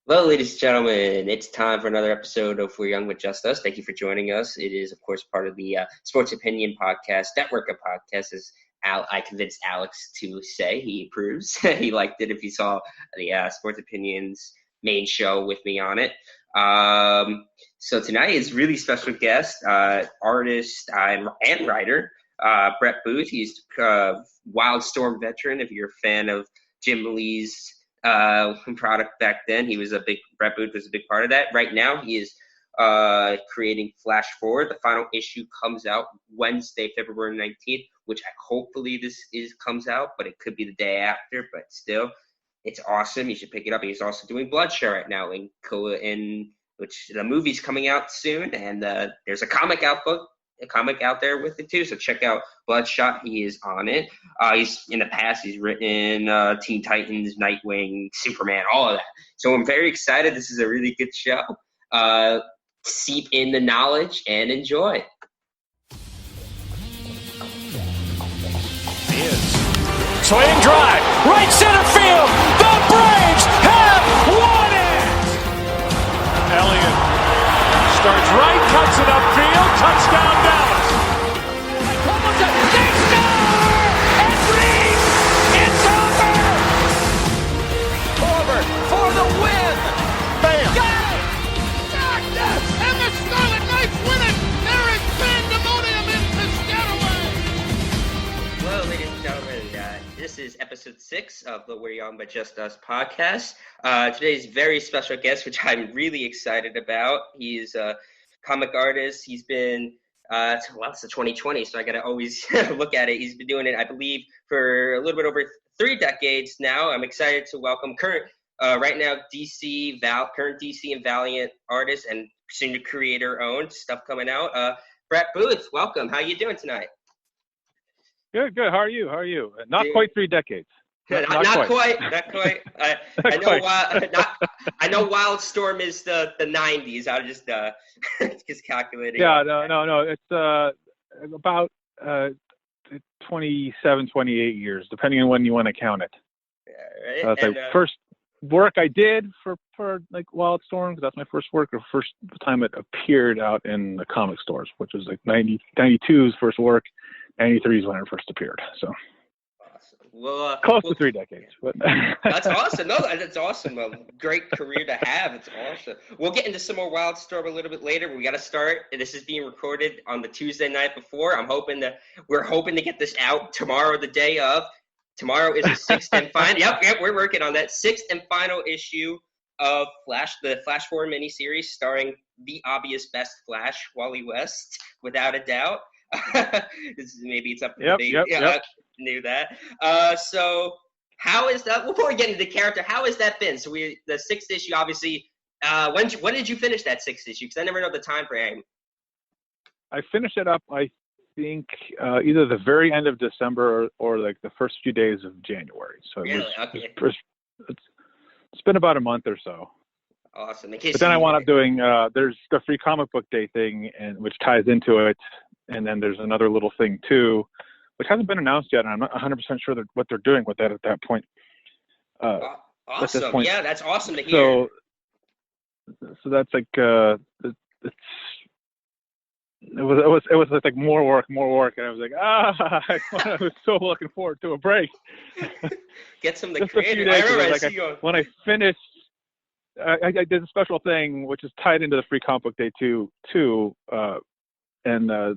Well, ladies and gentlemen, it's time for another episode of We're Young But Just Us. Thank you for joining us. It is, of course, part of the Sports Opinion Podcast network of podcasts, as I convinced Alex to say. He approves. He liked it if he saw the Sports Opinions main show with me on it. So tonight is really special guest, artist and writer, Brett Booth. He's a Wildstorm veteran. If you're a fan of Jim Lee's product back then, Brett Booth was a big part of that. Right now, he is creating Flash Forward. The final issue comes out Wednesday, February 19th, which hopefully comes out, but it could be the day after. But still, it's awesome. You should pick it up. He's also doing Bloodshot right now, in which the movie's coming out soon, and there's a comic out there with it too. So check out Bloodshot. He is on it. In the past he's written Teen Titans, Nightwing, Superman, all of that. So I'm very excited. This is a really good show. Seep in the knowledge and enjoy. He is. Swing drive, right center field. The Braves have won it. Elliott starts right, cuts it upfield, touchdown Dallas. They score! And Reese, it's over! Forward for the win! Bam! Got it! Knocked it! And the Scarlet Knights win it! There is pandemonium in Piscataway! Well, ladies and gentlemen, this is episode 6 of the We're Young But Just Us podcast. Today's very special guest, which I'm really excited about. He's a comic artist. He's been, it's 2020, so I got to always look at it. He's been doing it, I believe, for a little bit over 3 decades now. I'm excited to welcome current DC and Valiant artist and soon creator-owned stuff coming out. Brett Booth, welcome. How you doing tonight? Good. How are you? Not quite 3 decades. Not quite. I know Wildstorm is the 90s. I was just calculating. Yeah, no. It's about 27, 28 years, depending on when you want to count it. Yeah, right. It's first work I did for like Wildstorm, because that's my first work, or first time it appeared out in the comic stores, which was like 92's first work. 93 is when it first appeared. So awesome. Well, close to 3 decades. But that's awesome. No, that's awesome. A great career to have. It's awesome. We'll get into some more Wildstorm a little bit later. We got to start. This is being recorded on the Tuesday night before. We're hoping to get this out tomorrow, the day of. Tomorrow is the 6th and final. Yep, we're working on that 6th and final issue of the Flash Forward miniseries, starring the obvious best Flash, Wally West, without a doubt. Maybe it's up to debate. Yep. Knew that. So how is that? Before we get into the character, how has that been? So the 6th issue, obviously. When did you finish that 6th issue? Because I never know the time frame. I finished it up, I think, either the very end of December or like the first few days of January. So really? Okay. It's been about a month or so. Awesome. But then I wound up doing there's the free comic book day thing, and which ties into it. And then there's another little thing too, which hasn't been announced yet, and I'm not 100% sure what they're doing with that at that point. Awesome. Point. Yeah, that's awesome to hear. So that's like it was like more work, and I was like, I was so looking forward to a break. Get some of the Just creative. A few days when I finished, I did a special thing which is tied into the free comic book day too. And I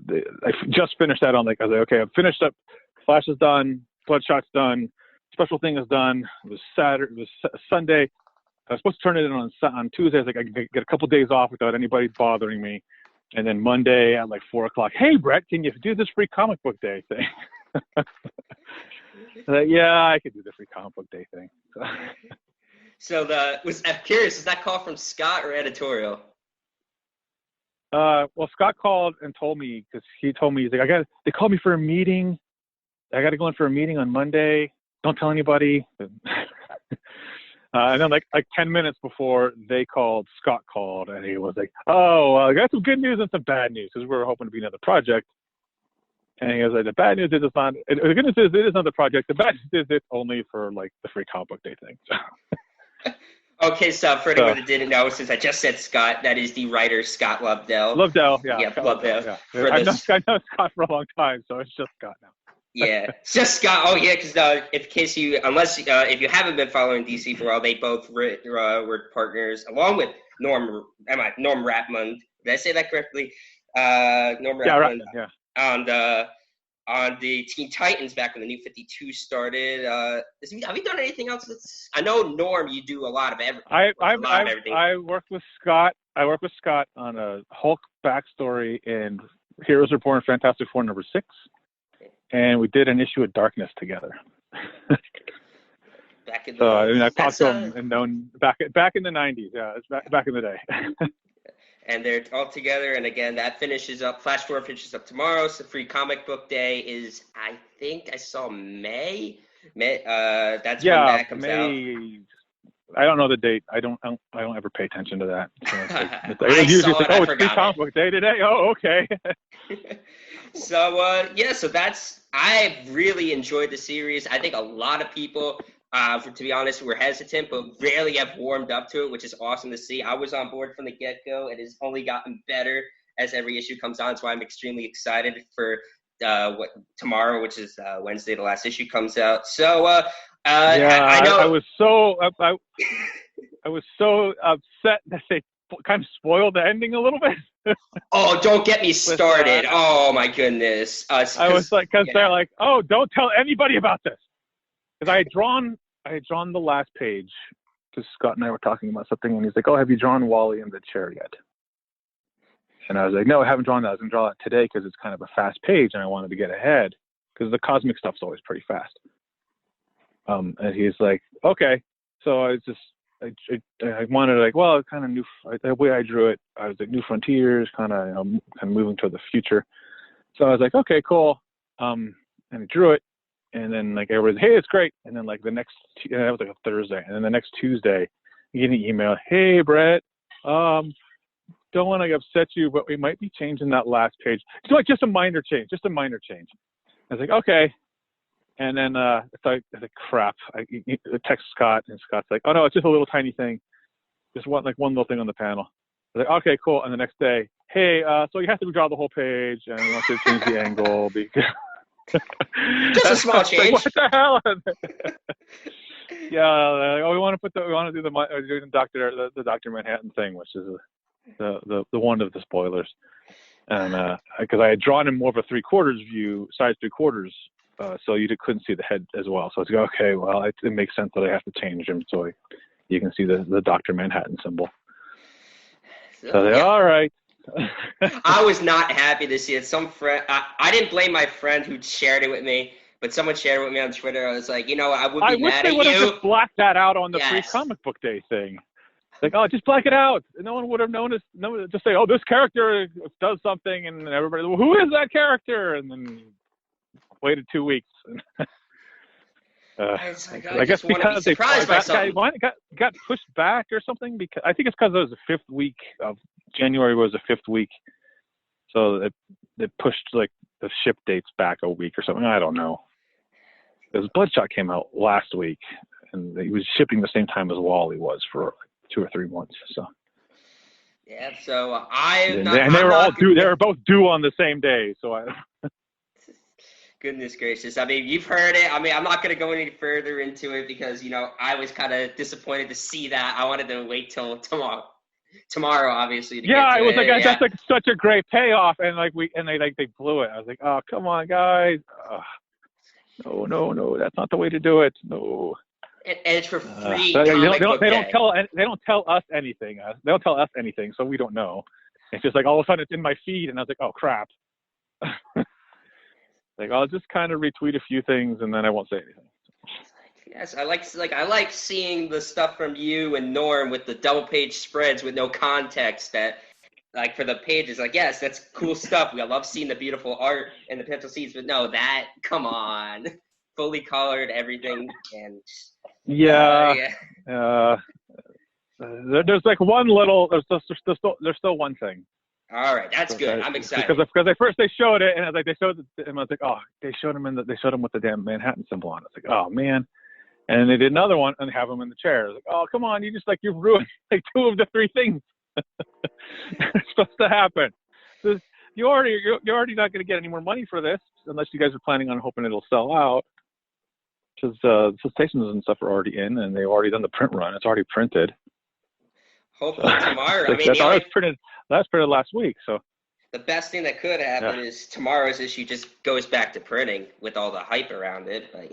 just finished that I was like, okay, I've finished up. Flash is done. Bloodshot's done. Special thing is done. It was Saturday. It was Sunday. I was supposed to turn it in on Tuesday. I was like, I can get a couple days off without anybody bothering me. And then Monday at like 4:00, hey Brett, can you do this free comic book day thing? Yeah, I could do the free comic book day thing. So I'm curious, is that call from Scott or editorial? Well, Scott called and told me, because he told me, he's like, they called me for a meeting. I got to go in for a meeting on Monday. Don't tell anybody. And then like 10 minutes before Scott called, and he was like, I got some good news and some bad news, because we were hoping to be another project. And he was like, the bad news is it's not, the good news is it is another project. The bad news is it's only for like the free comic book day thing. So. Okay, so for anyone that didn't know, since I just said Scott, that is the writer Scott Lobdell. Lobdell, yeah. Yeah, Lobdell. Yeah. I've known Scott for a long time, so it's just Scott now. Yeah, it's just Scott. Oh, yeah, because if you haven't been following DC for a while, they both were partners along with Norm Rapmund. Did I say that correctly? Norm Rapmund. Yeah. On the Teen Titans back when the New 52 started. Have you done anything else? I know, Norm, you do a lot of everything. I worked with Scott. I worked with Scott on a Hulk backstory in Heroes Reborn Fantastic Four #6, and we did an issue of Darkness together. I talked to him and known back in the 90s. Yeah, it's back in the day. And they're all together, and again, that finishes up. Flash Forward finishes up tomorrow. So Free Comic Book Day is, I think I saw May. That's when that comes out. I don't know the date. I don't ever pay attention to that. So it's usually it's Free Comic Book Day today. Oh, okay. So I've really enjoyed the series. I think a lot of people, to be honest, were hesitant, but really have warmed up to it, which is awesome to see. I was on board from the get-go. It has only gotten better as every issue comes on, so I'm extremely excited for tomorrow, which is Wednesday, the last issue comes out. So I know I was so upset that they kind of spoiled the ending a little bit. Oh, don't get me started. Oh my goodness. I was like, because they're like, oh, don't tell anybody about this. Because I had drawn the last page, because Scott and I were talking about something, and he's like, oh, have you drawn Wally in the chair yet? And I was like, no, I haven't drawn that. I was going to draw it today because it's kind of a fast page, and I wanted to get ahead, because the cosmic stuff's always pretty fast. And he's like, okay. So I wanted, like, well, kind of new, the way I drew it, I was like, New Frontiers, kind of moving toward the future. So I was like, okay, cool. And I drew it. And then, like, everybody's, hey, it's great. And then, like, that was like a Thursday. And then the next Tuesday, you get an email, hey, Brett, don't want to upset you, but we might be changing that last page. It's like just a minor change. I was like, okay. And then I was like, crap. I text Scott, and Scott's like, oh, no, it's just a little tiny thing. Just one little thing on the panel. I was like, okay, cool. And the next day, hey, so you have to redraw the whole page, and we want to change the angle because... Just a small change. Like, what the hell? Yeah, we want to do the Dr. Manhattan thing, which is the one of the spoilers. And because I had drawn in more of a 3/4 view, size 3/4, so you couldn't see the head as well. So it's like, okay, well, it makes sense that I have to change him so you can see the Dr. Manhattan symbol. So all right. I was not happy to see it. Some friend, I didn't blame my friend who shared it with me, but someone shared it with me on Twitter. I was like, I would be mad at you. I wish they would have just blacked that out on the Free Comic Book Day thing. Like, oh, just black it out. No one would have noticed. No one just say, oh, this character does something, and everybody, well, who is that character? And then waited 2 weeks. I guess because they got pushed back or something. Because I think it's because it was the 5th week of January was the 5th week, so it pushed like the ship dates back a week or something. I don't know. Because Bloodshot came out last week, and he was shipping the same time as Wally was for like 2 or 3 months. So yeah, so they were all due. They were both due on the same day. So I. Goodness gracious. I mean, you've heard it. I mean, I'm not going to go any further into it because, I was kind of disappointed to see that. I wanted to wait till tomorrow, obviously. To yeah, it was like, that's like such a great payoff. And they blew it. I was like, oh, come on, guys. No, that's not the way to do it. No. And it's for free. They don't tell us anything. They don't tell us anything, so we don't know. It's just like all of a sudden it's in my feed, and I was like, oh, crap. Like, I'll just kind of retweet a few things, and then I won't say anything. Yes, I like seeing the stuff from you and Norm with the double page spreads with no context. That, like, for the pages, like, yes, that's cool stuff. We love seeing the beautiful art and the pencil scenes, but no, come on, fully colored everything, and there's like one little. There's still one thing. All right, that's good. I'm excited because at first they showed it, and I was like, oh, they showed him with the damn Manhattan symbol on it. It's like, oh man, And they did another one and have him in the chair. Like, oh, come on, you've ruined like 2 of the 3 things that's supposed to happen. So you're already not going to get any more money for this unless you guys are planning on hoping it'll sell out. Because the solicitations and stuff are already in, and they've already done the print run. It's already printed. Hopefully tomorrow. I mean, that was printed last week. So the best thing that could happen is tomorrow's issue just goes back to printing with all the hype around it. But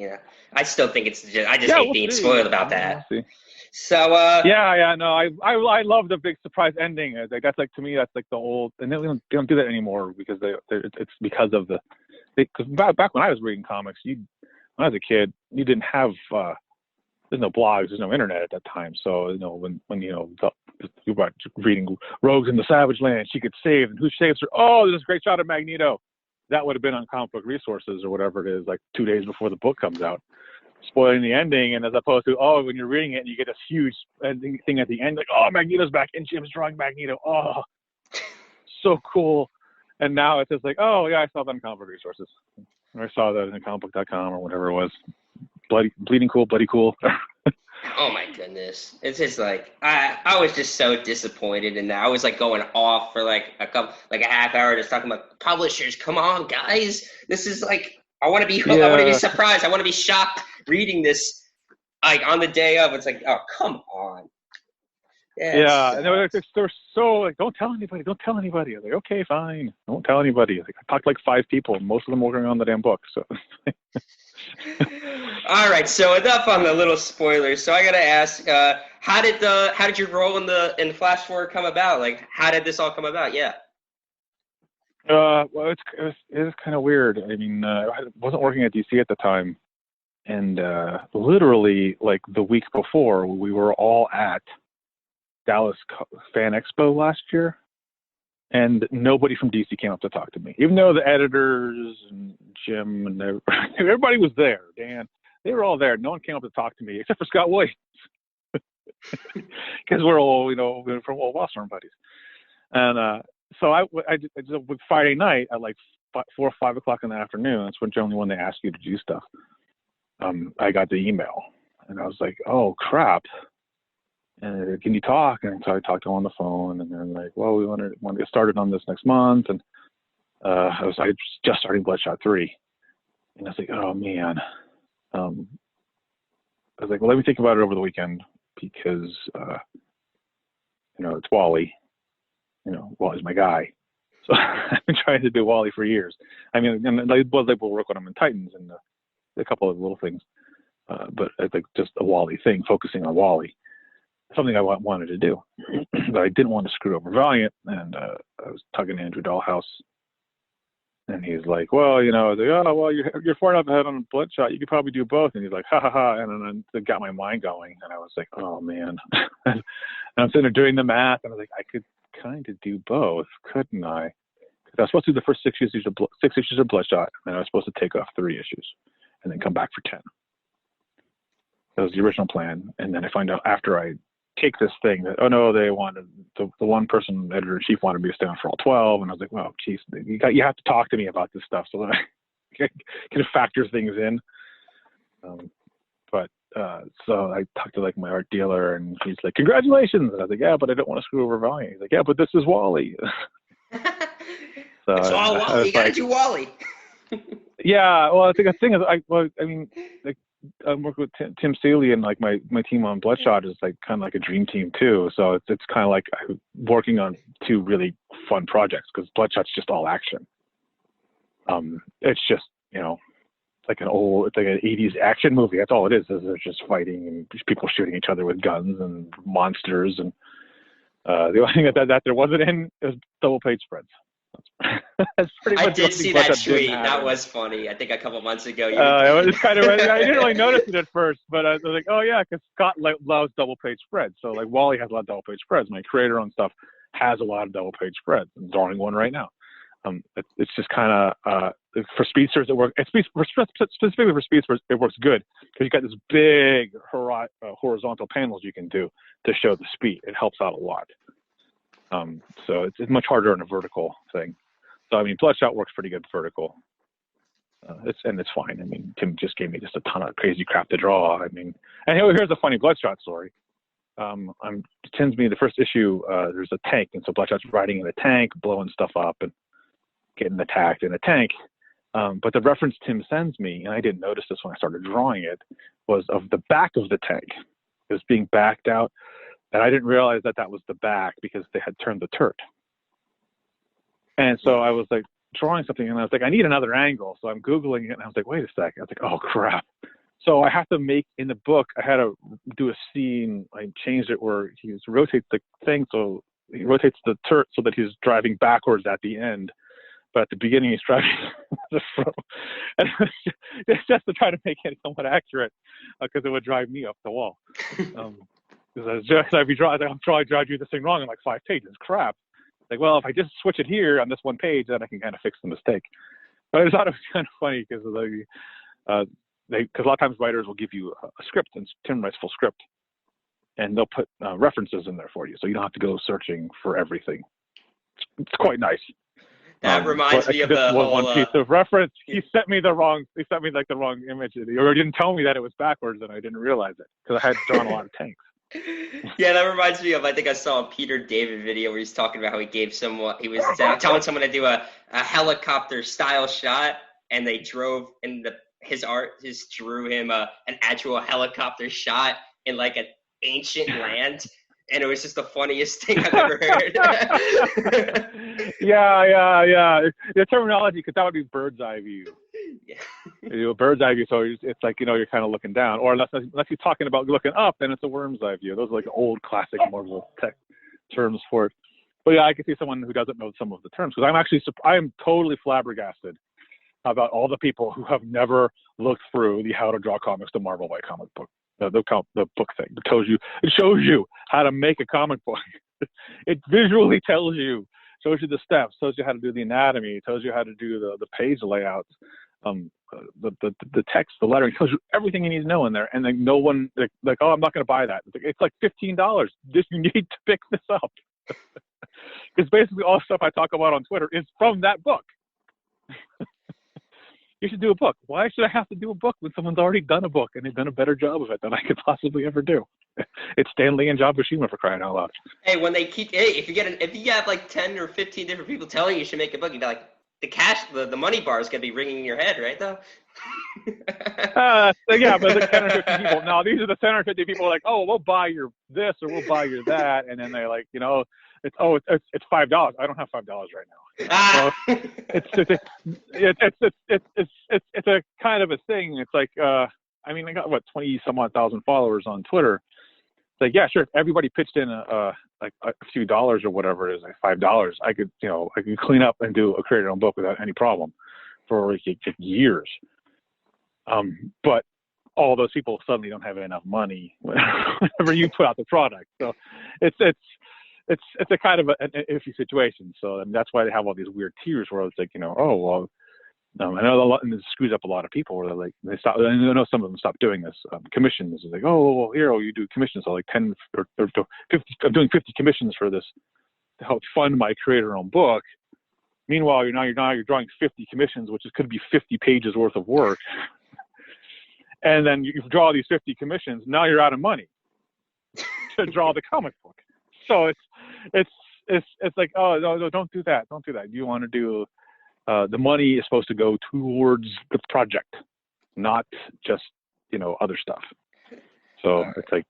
I still think I hate being spoiled about that. We'll see. So no, I love the big surprise ending. That's like, to me, that's like the old, and they don't do that anymore because it's because of because back when I was reading comics, when I was a kid, you didn't have there's no blogs, there's no internet at that time. So when you were reading Rogues in the Savage Land, she gets saved, and who saves her? Oh, there's this great shot of Magneto. That would have been on Comic Book Resources or whatever it is, like 2 days before the book comes out, spoiling the ending. And as opposed to, when you're reading it and you get this huge ending thing at the end, like, oh, Magneto's back and Jim's drawing Magneto. Oh, so cool. And now it's just like, oh yeah, I saw that on Comic Book Resources. Or I saw that in comicbook.com or whatever it was. Bleeding cool, bloody cool. Oh my goodness. It's just like I was just so disappointed in that. I was like going off for like a half hour just talking about publishers. Come on, guys. This is like I want to be surprised. I want to be shocked reading this like on the day of. It's like, oh, come on. And they're so like, don't tell anybody. I was like, okay, fine. Don't tell anybody. Like, I talked to like 5 people, and most of them working on the damn book. So all right, so enough on the little spoilers. So I gotta ask, how did your role in the Flash Forward come about? Like, how did this all come about? Yeah. Well, it was kind of weird. I mean, I wasn't working at DC at the time, and literally like the week before, we were all at Dallas Fan Expo last year, and nobody from DC came up to talk to me, even though the editors and Jim and everybody was there. Dan, they were all there. No one came up to talk to me except for Scott Williams, because we're all from old Boston buddies. And so I with Friday night at like 4 or 5 o'clock in the afternoon. That's generally when they ask you to do stuff. I got the email, and I was like, oh crap. And can you talk? And so I talked to him on the phone, and they're like, well, we want to get started on this next month. And I was just starting Bloodshot 3. And I was like, oh man. I was like, well, let me think about it over the weekend, because, it's Wally. Wally's my guy. So I've been trying to do Wally for years. I mean, and I was able to work on him in Titans and a couple of little things. But I think just a Wally thing, focusing on Wally. Something I wanted to do, but I didn't want to screw over Valiant. And I was talking to Andrew Dahlhaus, and he's like, well, I was like, oh, well, you're far enough ahead on Bloodshot. You could probably do both. And he's like, ha ha ha. And then it got my mind going, and I was like, oh man. And I'm sitting there doing the math, and I was like, I could kind of do both, couldn't I? Because I was supposed to do the first 6 issues of Bloodshot, and I was supposed to take off 3 issues, and then come back for 10. That was the original plan. And then I find out after I take this thing that, oh no, they wanted the one person editor-in-chief wanted me to stay on for all 12, and I was like, well, geez, you have to talk to me about this stuff so that I can factor things in. So I talked to like my art dealer, and he's like, congratulations. And I was like, yeah, but I don't want to screw over Valiant. He's like, yeah, but this is Wally. So it's all Wally. You gotta do Wally. Yeah, well, I think the thing is, I'm working with Tim Seeley, and like my team on Bloodshot is like kind of like a dream team too. So it's kind of like I'm working on 2 really fun projects, because Bloodshot's just all action. It's just like an 80s action movie. That's all it is. There's just fighting and people shooting each other with guns and monsters. And the only thing that there wasn't in is double page spreads. That's pretty much. I did see that tweet. That was funny. I think a couple months ago. It was kind of. I didn't really notice it at first, but I was like, oh yeah, because Scott loves double page spreads. So like Wally has a lot of double page spreads. My creator-owned stuff has a lot of double page spreads. I'm drawing one right now. It's just kind of for speedsters it works. Specifically for speedsters, it works good because you got this big horizontal panels you can do to show the speed. It helps out a lot. So it's much harder in a vertical thing. So I mean, Bloodshot works pretty good vertical. It's fine. I mean, Tim just gave me just a ton of crazy crap to draw. I mean, and here's a funny Bloodshot story. Tim's me the first issue. There's a tank, and so Bloodshot's riding in a tank, blowing stuff up and getting attacked in a tank. But the reference Tim sends me, and I didn't notice this when I started drawing it, was of the back of the tank. It was being backed out, and I didn't realize that was the back because they had turned the turret. And so I was like drawing something, and I was like, I need another angle. So I'm Googling it, and I was like, wait a second. I was like, oh crap. So I have to make, in the book, I had to do a scene. I changed it where he rotates the thing, so he rotates the turret so that he's driving backwards at the end. But at the beginning, he's driving the front. And it's just to try to make it somewhat accurate, because it would drive me up the wall. Because I'd be drawing, I'm trying to do this thing wrong in like 5 pages. Crap. Like, well, if I just switch it here on this one page, then I can kind of fix the mistake. But I thought it was kind of funny because a lot of times writers will give you a script, and Tim writes full script, and they'll put references in there for you, so you don't have to go searching for everything. It's quite nice. That reminds me of the whole one piece of reference. He sent me the wrong image, or didn't tell me that it was backwards, and I didn't realize it because I had drawn a lot of tanks. Yeah, that reminds me of, I think I saw a Peter David video where he's talking about how he was telling someone to do a helicopter style shot, and they drove in his artist drew him an actual helicopter shot in like an ancient land, and it was just the funniest thing I've ever heard. Yeah. The terminology, because that would be bird's eye view. Yeah. You do a bird's eye view, so it's like, you're kind of looking down, or unless you're talking about looking up, then it's a worm's eye view. Those are like old classic Marvel tech terms for it. But yeah, I can see someone who doesn't know some of the terms, because I am totally flabbergasted about all the people who have never looked through the How to Draw Comics to Marvel by comic book, the book thing. It shows you how to make a comic book. It visually shows you the steps, tells you how to do the anatomy, tells you how to do the page layouts, the text, the lettering, tells you everything you need to know in there. And then no one like, oh, I'm not going to buy that. It's like $15. You need to pick this up. Because basically all the stuff I talk about on Twitter is from that book. You should do a book. Why should I have to do a book when someone's already done a book and they've done a better job of it than I could possibly ever do? It's Stan Lee and John Buscema, for crying out loud. Hey, if you have like 10 or 15 different people telling you should make a book, you'd be like, the money bar is gonna be ringing in your head, right? Though. Yeah, but the 10 or 15 people. Now these are the 10 or 50 people like, oh, we'll buy your this or we'll buy your that, and then they're like, it's $5. I don't have $5 right now. So it's a kind of a thing. It's like, I got 20 some odd thousand followers on Twitter. It's like, yeah, sure. If everybody pitched in a few dollars or whatever it is, like $5, I could clean up and do a create your own book without any problem for like years. But all those people suddenly don't have enough money whenever you put out the product. So it's a kind of an iffy situation. So that's why they have all these weird tiers where it's like, I know a lot, and this screws up a lot of people where they're like, they stop. I know some of them stop doing this. Commissions. It's like, you do commissions. So like 10 or 50. I'm doing 50 commissions for this to help fund my creator-owned book. Meanwhile, you're drawing 50 commissions, which could be 50 pages worth of work. And then you draw these 50 commissions. Now you're out of money to draw the comic book. So it's like, oh no, don't do that. You want to do the money is supposed to go towards the project, not just other stuff. So it's like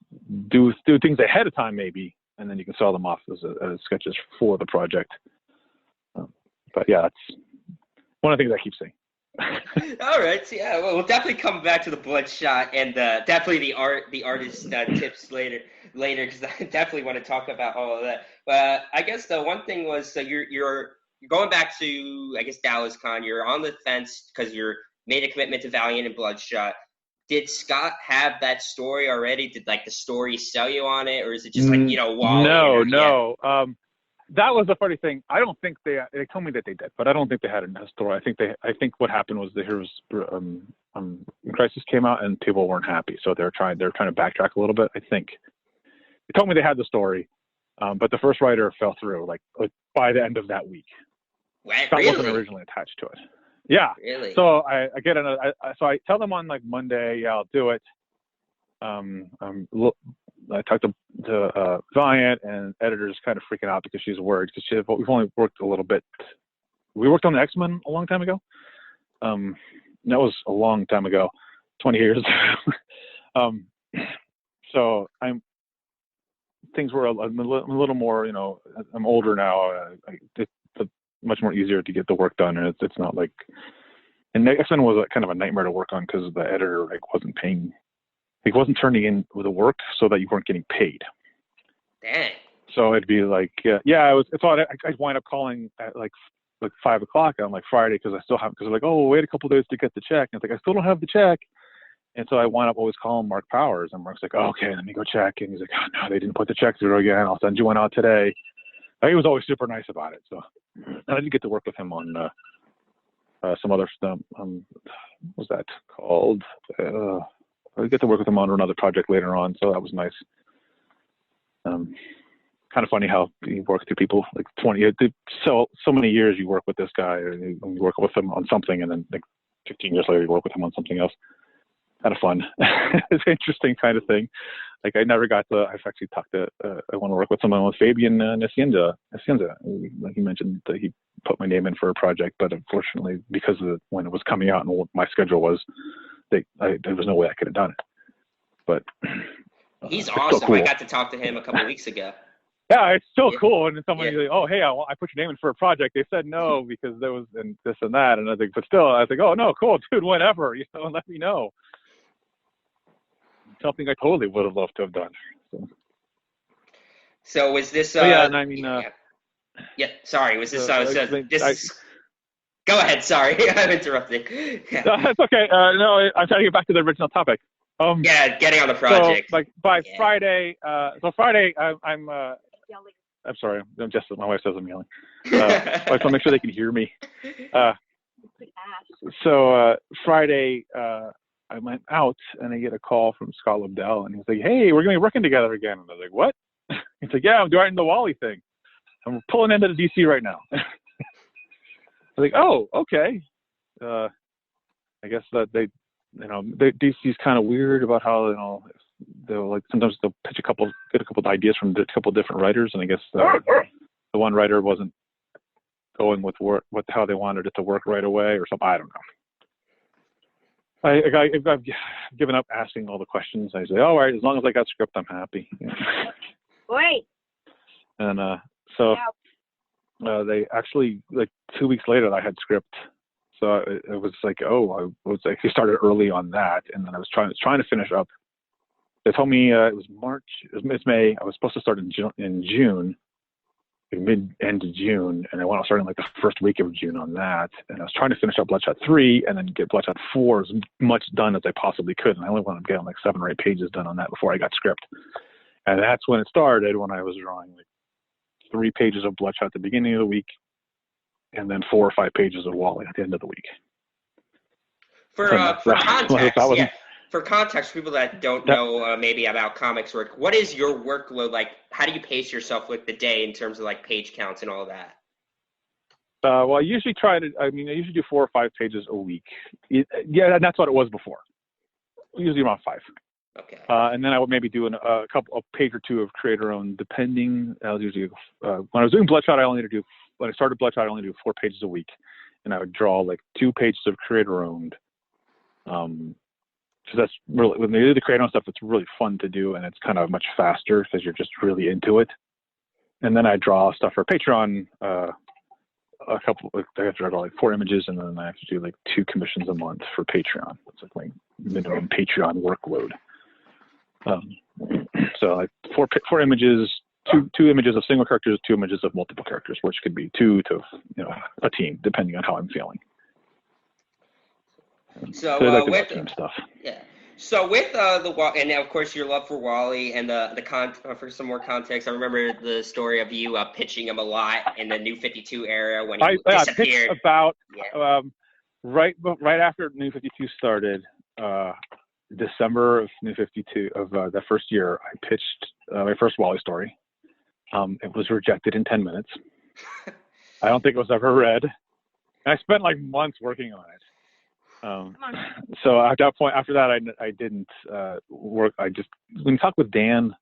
do things ahead of time maybe, and then you can sell them off as sketches for the project. But yeah, that's one of the things I keep saying. All right, so yeah, we'll definitely come back to the Bloodshot and definitely the artist tips later because I definitely want to talk about all of that. But I guess the one thing was you're going back to, I guess, Dallas Con. You're on the fence because you're made a commitment to Valiant and Bloodshot. Did Scott have that story already? Did the story sell you on it, or is it just Wally? No. That was the funny thing. I don't think they told me that they did, but I don't think they had a story. I think what happened was the Heroes Crisis came out and people weren't happy, so they're trying to backtrack a little bit. I think they told me they had the story, but the first writer fell through like by the end of that week. What, Scott really? wasn't originally attached to it. Yeah. Really? So I get another. So I tell them on like Monday, yeah, I'll do it. I talked to Viant, and editor's kind of freaking out because she's worried because we've only worked a little bit. We worked on the X-Men a long time ago. That was a long time ago, 20 years. So things were a little more, I'm older now. It's much more easier to get the work done, and it's not like. And X-Men was kind of a nightmare to work on because the editor wasn't paying. He wasn't turning in the work so that you weren't getting paid. Dang. So it'd be like, I'd wind up calling at like 5 o'clock on like Friday because they're like, oh, wait a couple of days to get the check. And it's like, I still don't have the check. And so I wind up always calling Mark Powers, and Mark's like, oh, okay, let me go check. And he's like, oh, no, they didn't put the check through again. I'll send you one out today. He was always super nice about it. So, and I did get to work with him on some other stuff. What was that called? I get to work with him on another project later on, so that was nice. Kind of funny how you work through people like 20, so many years you work with this guy, and you work with him on something, and then like 15 years later you work with him on something else. Kind of fun. It's an interesting kind of thing. Like I've actually talked to, I want to work with someone with Fabian Nicienza. Like he mentioned that he put my name in for a project, but unfortunately because of when it was coming out and what my schedule was, there was no way I could have done it. But he's awesome. Cool. I got to talk to him a couple weeks ago. Yeah, it's still cool. And then somebody's like, oh, hey, I put your name in for a project. They said no because there was and this and that. And I think, but still, I think, oh, no, cool, dude, whenever, let me know. Something I totally would have loved to have done. So was this? Yeah, and I mean, sorry. Was this? Go ahead. Sorry, I'm interrupting. Yeah. That's okay. No, I'm trying to get back to the original topic. Getting on the project. So, by Friday, Friday, I'm sorry. I'm just, my wife says I'm yelling. I want to make sure they can hear me. So Friday, I went out and I get a call from Scott Lobdell, and he's like, hey, we're going to be working together again. And I was like, what? He's like, yeah, I'm doing the Wally thing. I'm pulling into the DC right now. I was like, oh, okay. I guess that DC's kind of weird about how, they'll like, sometimes they'll get a couple of ideas from a couple of different writers. And I guess the one writer wasn't going with how they wanted it to work right away or something. I don't know. I've given up asking all the questions. I say, all right, as long as I got script, I'm happy. Wait. And so they actually, like 2 weeks later, I had script. So it was like, I was actually started early on that, and then I was trying to finish up. They told me it was May. I was supposed to start in June. End of June, and I want to start in like the first week of June on that. And I was trying to finish up Bloodshot 3 and then get Bloodshot 4 as much done as I possibly could. And I only wanted to get like 7 or 8 pages done on that before I got script. And that's when it started, when I was drawing like 3 pages of Bloodshot at the beginning of the week, and then 4 or 5 pages of Wally at the end of the week. For context, for context, people that don't know maybe about comics work, what is your workload like? How do you pace yourself with the day in terms of like page counts and all that? Well, I usually do 4 or 5 pages a week. And that's what it was before. Usually around 5. Okay. And then I would maybe do a page or 2 of creator-owned, depending. I was usually when I was doing Bloodshot, when I started Bloodshot, I only do 4 pages a week, and I would draw like 2 pages of creator-owned. So that's really, when they do the creator-owned stuff, it's really fun to do, and it's kind of much faster because you're just really into it. And then I draw stuff for Patreon. I have to draw like 4 images, and then I have to do like 2 commissions a month for Patreon. It's like my minimum Patreon workload. So like 4 images, two images of single characters, 2 images of multiple characters, which could be 2 to a team, depending on how I'm feeling. So with team stuff. Yeah. So with and now of course your love for Wally and for some more context, I remember the story of you pitching him a lot in the New 52 era when he disappeared. Pitched about right after New 52 started, December of New 52 of that first year, I pitched my first Wally story. It was rejected in 10 minutes. I don't think it was ever read. And I spent like months working on it. So at that point, after that, I didn't work. When you talk with Dan,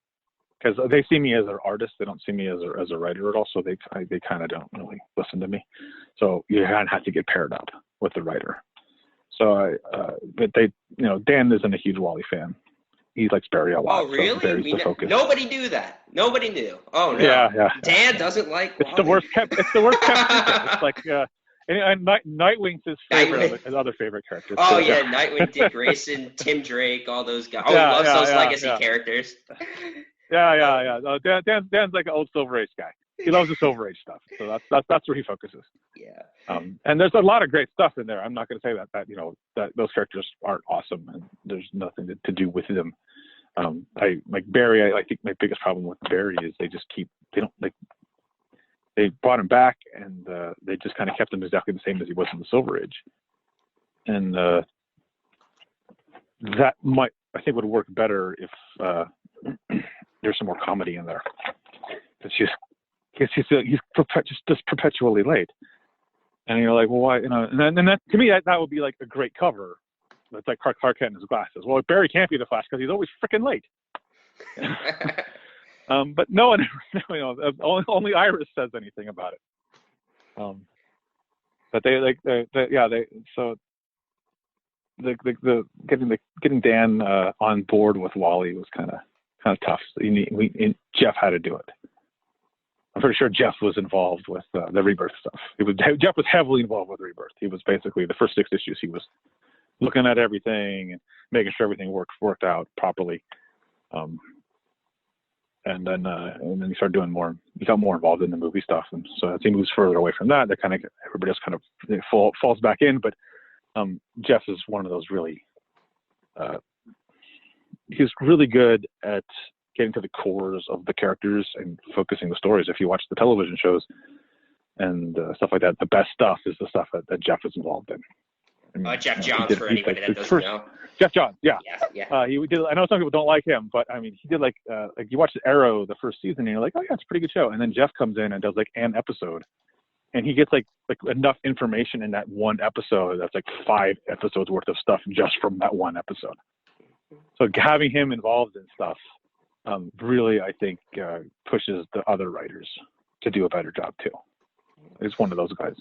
because they see me as an artist, they don't see me as a writer at all. So they kind of don't really listen to me. So you kind of have to get paired up with the writer. So but Dan isn't a huge Wally fan. He likes Barry a lot. Oh, really? So Barry's the focus. Nobody knew that. Nobody knew. Oh, no. Yeah. Dan doesn't like Wally. It's the worst kept secret. It's like, and Nightwing's his other favorite character. Oh, yeah. Nightwing, Dick Grayson, Tim Drake, all those guys. Oh, he loves those legacy characters. Yeah. No, Dan's like an old Silver Age guy. He loves the Silver Age stuff. So that's where he focuses. Yeah. And there's a lot of great stuff in there. I'm not going to say that those characters aren't awesome and there's nothing to do with them. I like Barry. I think my biggest problem with Barry is they brought him back and they just kind of kept him exactly the same as he was in the Silver Age. And that I think would work better if there's some more comedy in there. He's just perpetually late. And you're like, well, why? And then that, to me, that would be like a great cover. It's like Clark Kent in his glasses. Well, Barry can't be the Flash because he's always freaking late. But no one, only Iris says anything about it. But getting Dan on board with Wally was kind of tough. Jeff had to do it. I'm pretty sure Jeff was involved with the Rebirth stuff. Jeff was heavily involved with Rebirth. He was basically the first 6 issues. He was looking at everything and making sure everything worked out properly. And then he started doing more. He got more involved in the movie stuff, and so as he moves further away from that, everybody else kind of falls back in. But Jeff is one of those really. He's really good at getting to the cores of the characters and focusing the stories. If you watch the television shows and stuff like that, the best stuff is the stuff that Jeff is involved in. Jeff Johns, for anybody that doesn't know. Jeff Johns, yeah. He did. I know some people don't like him, but I mean, he did like you watch Arrow the first season, and you're like, oh yeah, it's a pretty good show. And then Jeff comes in and does like an episode, and he gets like enough information in that one episode that's like 5 episodes worth of stuff just from that one episode. So having him involved in stuff really, I think, pushes the other writers to do a better job too. He's one of those guys.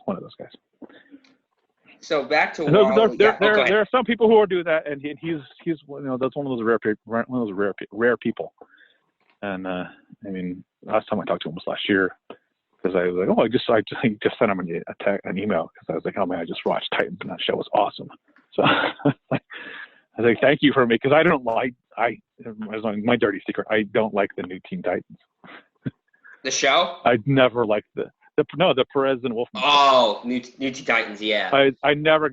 So back to Wally. There are some people who do that, and he's that's one of those rare people. And I mean, last time I talked to him was last year, because I was like, oh, I just sent him an email because I was like, oh man, I just watched Titans and that show was awesome. So I was like, thank you for me, because I don't like my dirty secret. I don't like the new Teen Titans. The show? I never liked the Perez and Wolfman. Oh, New Teen Titans, yeah. I never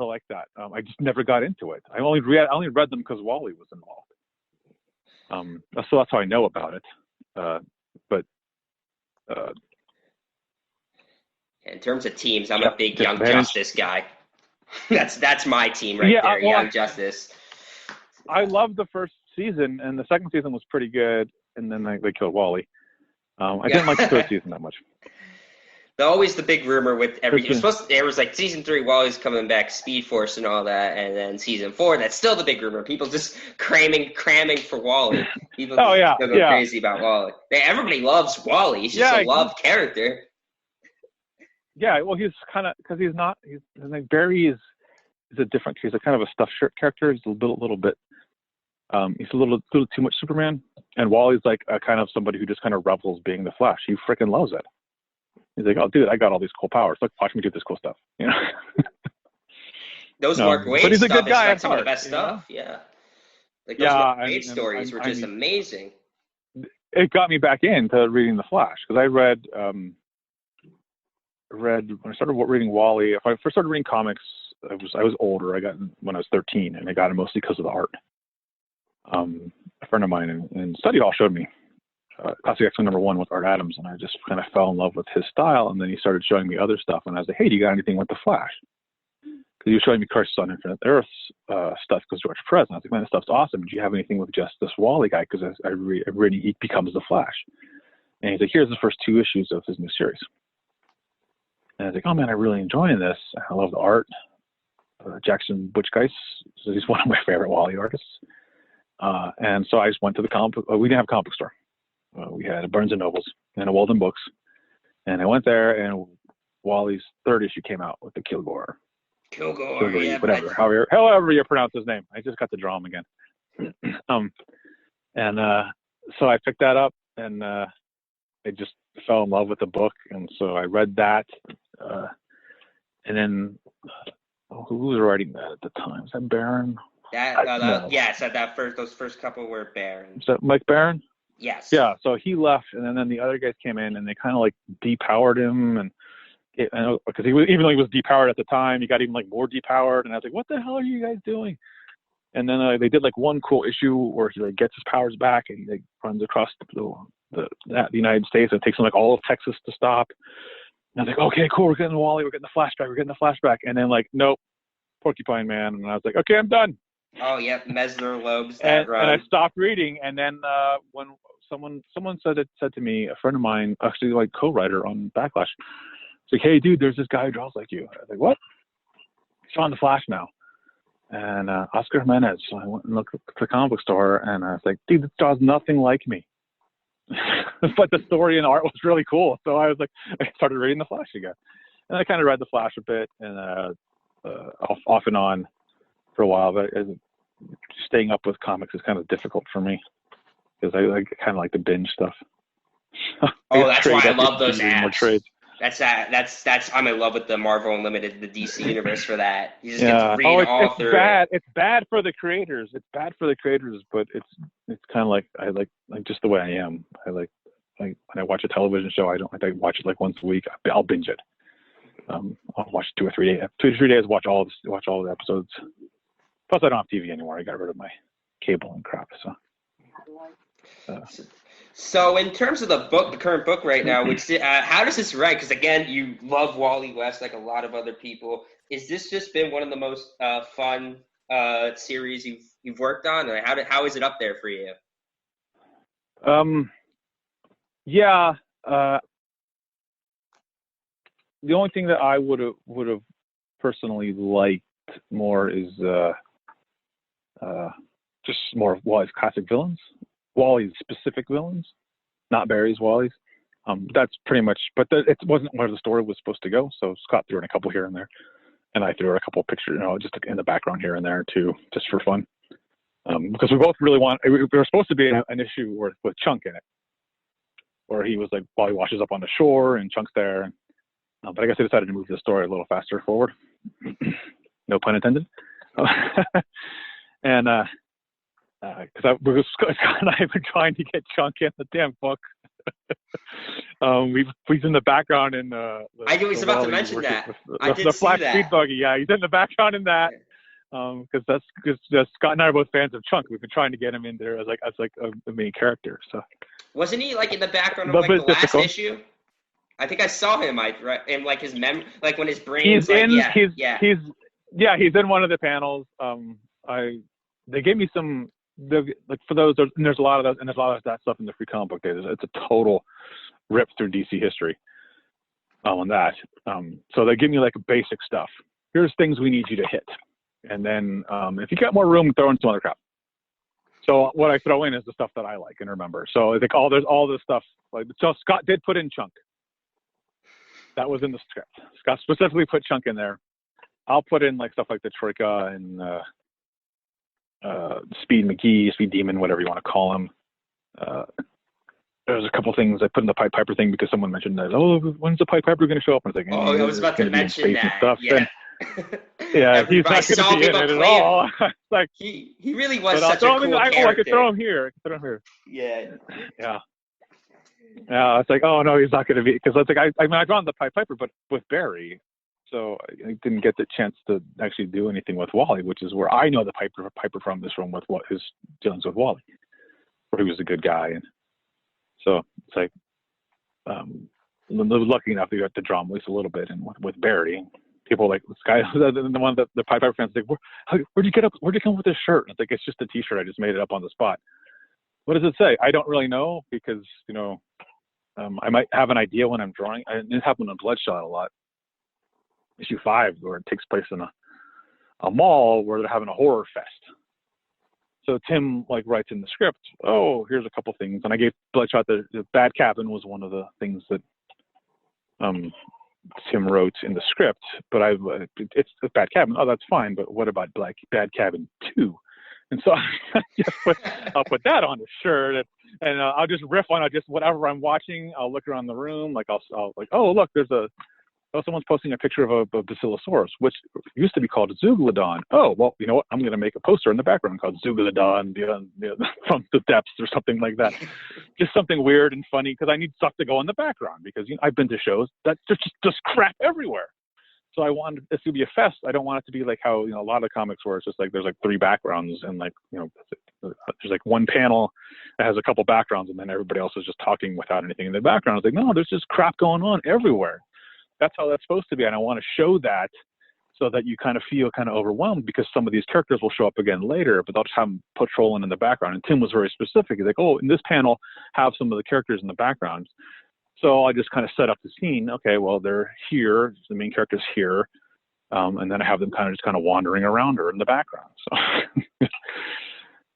liked that. I just never got into it. I only read them because Wally was involved. So that's how I know about it. But in terms of teams, I'm a big Young Justice guy. That's my team right there, Young Justice. I loved the first season, and the second season was pretty good, and then they killed Wally. I didn't like the third season that much. Always the big rumor with everything. There was like season 3, Wally's coming back, Speed Force and all that, and then season 4, that's still the big rumor. People just cramming for Wally. People go crazy about Wally. Everybody loves Wally. He's just a loved character. Yeah, well, he's kind of, because he's like Barry is a different. He's a kind of a stuffed shirt character. He's a little bit. He's a little too much Superman, and Wally's like a kind of somebody who just kind of revels being the Flash. He freaking loves it. He's like, oh, dude, I got all these cool powers. Look, watch me do this cool stuff. You know. Those Mark Waid but he's a stuff good guy is like some of the best stuff. Yeah. Like those Mark Waid stories were just amazing. It got me back into reading the Flash because I read when I started reading Wally. If I first started reading comics, I was older. I got when I was 13, and I got it mostly because of the art. A friend of mine in study hall showed me Classic X-Men #1 with Art Adams, and I just kind of fell in love with his style. And then he started showing me other stuff, and I was like, "Hey, do you got anything with the Flash?" Because he was showing me Crisis on Infinite Earth stuff because George Perez. And I was like, "Man, this stuff's awesome. Do you have anything with just this Wally guy?" Because he becomes the Flash. And he's like, "Here's the first 2 issues of his new series." And I was like, oh man, I'm really enjoying this. I love the art. Jackson Butchgeist, so he's one of my favorite Wally artists. And so I just went to the comic book. We didn't have a comic book store. We had a Barnes and Nobles and a Walden Books. And I went there, and Wally's third issue came out with the Kilgore, yeah, whatever, however you pronounce his name. I just got to draw him again. So I picked that up, and I just fell in love with the book, and so I read that. And then who was writing that at the time? Was that Barron? Those first couple were Barron. Is that Mike Barron? Yes. Yeah. So he left, and then the other guys came in, and they kind of like depowered him, because even though he was depowered at the time, he got even like more depowered, and I was like, what the hell are you guys doing? And then they did like one cool issue where he like gets his powers back, and he like runs across the United States, and it takes him like all of Texas to stop. And I was like, okay, cool, we're getting Wally, we're getting the flashback, and then like, nope, Porcupine Man, and I was like, okay, I'm done. Oh yeah, Mesler Loeb's and I stopped reading, and then when someone said to me, a friend of mine, actually like co-writer on Backlash, it's like, hey dude, there's this guy who draws like you. I was like, what? He's on the Flash now. And Oscar Jimenez. So I went and looked at the comic book store, and I was like, dude, this draws nothing like me. But the story and art was really cool. So I was like, I started reading the Flash again, and I kind of read the Flash a bit, and off and on for a while. But staying up with comics is kind of difficult for me because I kind of like to binge stuff. Oh, that's why I love those apps. Trades. That's I'm in love with the Marvel Unlimited, the DC universe for that. You just get to read all through. It's bad for the creators. It's bad for the creators, but it's kind of like I like just the way I am. I like when I watch a television show, I watch it like once a week. I'll binge it. I'll watch 2 or 3 days. 2 to 3 days. Watch all the episodes. Plus, I don't have TV anymore. I got rid of my cable and crap. So in terms of the current book right now, how does this write? Because again, you love Wally West like a lot of other people. Is this just been one of the most fun series you've worked on? Or how is it up there for you? Yeah. The only thing that I would have personally liked more is just more of Wally's classic villains. Wally's specific villains, not Barry's Wally's. That's pretty much, but it wasn't where the story was supposed to go. So Scott threw in a couple here and there, and I threw in a couple pictures, just in the background here and there too, just for fun. Because we both really we were supposed to be an issue with Chunk in it, where he was like, Wally washes up on the shore and Chunk's there. But I guess they decided to move the story a little faster forward. No pun intended. And because Scott and I have been trying to get Chunk in the damn book. He's in the background in I was about to mention that. The Flash Speed Buggy. Yeah, he's in the background in that. Because Scott and I are both fans of Chunk. We've been trying to get him in there as a main character. So wasn't he like in the background of like the last issue? I think I saw him. In like his like when his brain. He's in one of the panels. They gave me some. For those, and there's a lot of those, and there's a lot of that stuff in the free comic book days. It's a total rip through DC history on that. So they give me like basic stuff. Here's things we need you to hit, and then if you got more room, throw in some other crap. So what I throw in is the stuff that I like and remember. So I think there's all this stuff. So Scott did put in Chunk. That was in the script. Scott specifically put Chunk in there. I'll put in like stuff like the Troika and Speed McGee, Speed Demon, whatever you want to call him. There's a couple things I put in the Pied Piper thing because someone mentioned that. Oh, when's the Pied Piper going to show up? And I was like, I was about to mention that. Stuff. Yeah, yeah, he's not going to be in it at all. Like he really was such a cool character. I could throw him here. Yeah. Yeah, it's like, oh no, he's not going to be, because it's like I drawn the Pied Piper, but with Barry, so I didn't get the chance to actually do anything with Wally, which is where I know the Piper from is from with what his dealings with Wally, where he was a good guy, and so it's like I was lucky enough to get to draw him at least a little bit, and with Barry, people like this guy, the one that the Pied Piper fans like, where'd you come up with this shirt? And it's like, it's just a T-shirt, I just made it up on the spot. What does it say? I don't really know, because I might have an idea when I'm drawing. It happened on Bloodshot a lot. issue 5, where it takes place in a mall where they're having a horror fest. So Tim like writes in the script, oh, here's a couple things, and I gave Bloodshot the Bad Cabin was one of the things that Tim wrote in the script, but it's a Bad Cabin. Oh, that's fine, but what about Bad Cabin 2? And so I'll put that on the shirt, and I'll just riff on it. Just whatever I'm watching, I'll look around the room, like I'll like, oh look, someone's posting a picture of a Basilosaurus, which used to be called Zeuglodon. Oh, well, you know what? I'm going to make a poster in the background called Zeuglodon from the depths or something like that. Just something weird and funny, because I need stuff to go in the background, because I've been to shows that just crap everywhere. So I wanted this to be a fest. I don't want it to be like how, a lot of comics where it's just like there's like 3 backgrounds and like, there's like one panel that has a couple backgrounds and then everybody else is just talking without anything in the background. It's like, no, there's just crap going on everywhere. That's how that's supposed to be. And I want to show that so that you kind of feel kind of overwhelmed, because some of these characters will show up again later, but they'll just have them patrolling in the background. And Tim was very specific. He's like, oh, in this panel, have some of the characters in the background. So I just kind of set up the scene. Okay, well, they're here. The main character's here. And then I have them kind of wandering around her in the background. So,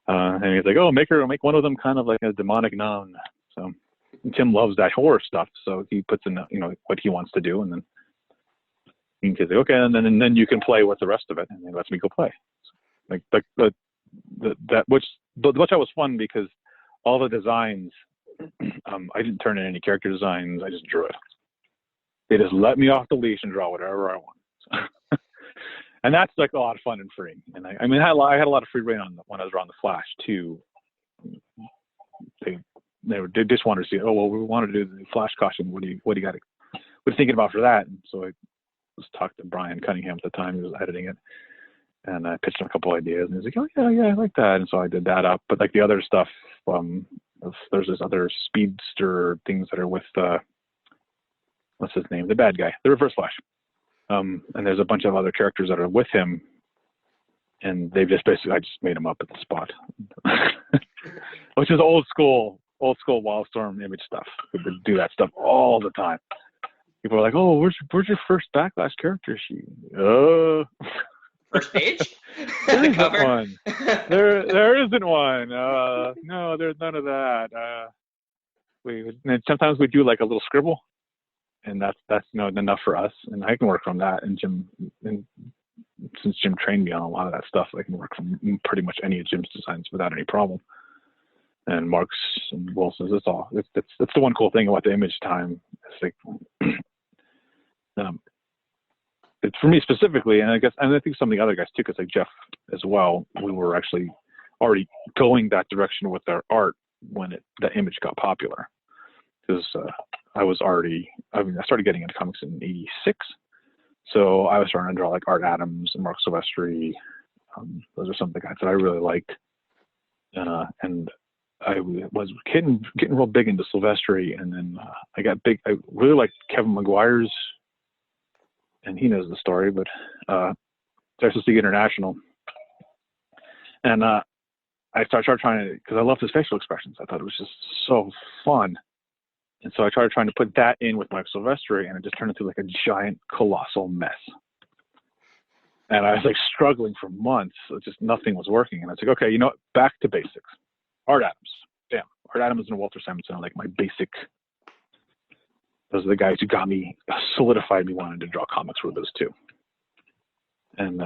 and he's like, oh, make one of them kind of like a demonic nun. So Tim loves that horror stuff, so he puts in what he wants to do, and then he's like, okay, and then you can play with the rest of it, and he lets me go play. So, which was fun, because all the designs, I didn't turn in any character designs. I just drew it. They just let me off the leash and draw whatever I want. So, and that's like a lot of fun and free. And I had a lot of free reign when I was around the Flash too. They just wanted to see, oh, well, we want to do the Flash costume. What do you thinking about for that? And so I was talking to Brian Cunningham at the time. He was editing it, and I pitched him a couple ideas, and he's like, oh yeah, I like that. And so I did that up. But like the other stuff, there's this other speedster things that are with what's his name, the bad guy, the Reverse Flash. And there's a bunch of other characters that are with him, and I just made them up at the spot, which is old school Wildstorm Image stuff. We would do that stuff all the time. People are like, "Oh, where's your first Backlash character sheet?" First page? There The isn't cover? one. There isn't one. No, there's none of that. And sometimes we do like a little scribble, and that's enough for us. And I can work from that. And since Jim trained me on a lot of that stuff, I can work from pretty much any of Jim's designs without any problem. And Mark's and Wilson's, it's the one cool thing about the Image time. It's like, it's for me specifically, and I think some of the other guys too, because like Jeff as well, we were actually already going that direction with our art when the Image got popular. Because I started getting into comics in '86, so I was starting to draw like Art Adams and Mark Silvestri. Those are some of the guys that I really liked, and I was getting real big into Silvestri, and then I got big. I really liked Kevin McGuire's, and he knows the story, but Justice League International, and I started trying to, because I loved his facial expressions. I thought it was just so fun. And so I started trying to put that in with Mike Silvestri, and it just turned into like a giant, colossal mess. And I was like struggling for months. Just nothing was working. And I was like, okay, back to basics. Art Adams. Damn. Art Adams and Walter Simonson are like my basic. Those are the guys who solidified me wanting to draw comics, were those two. And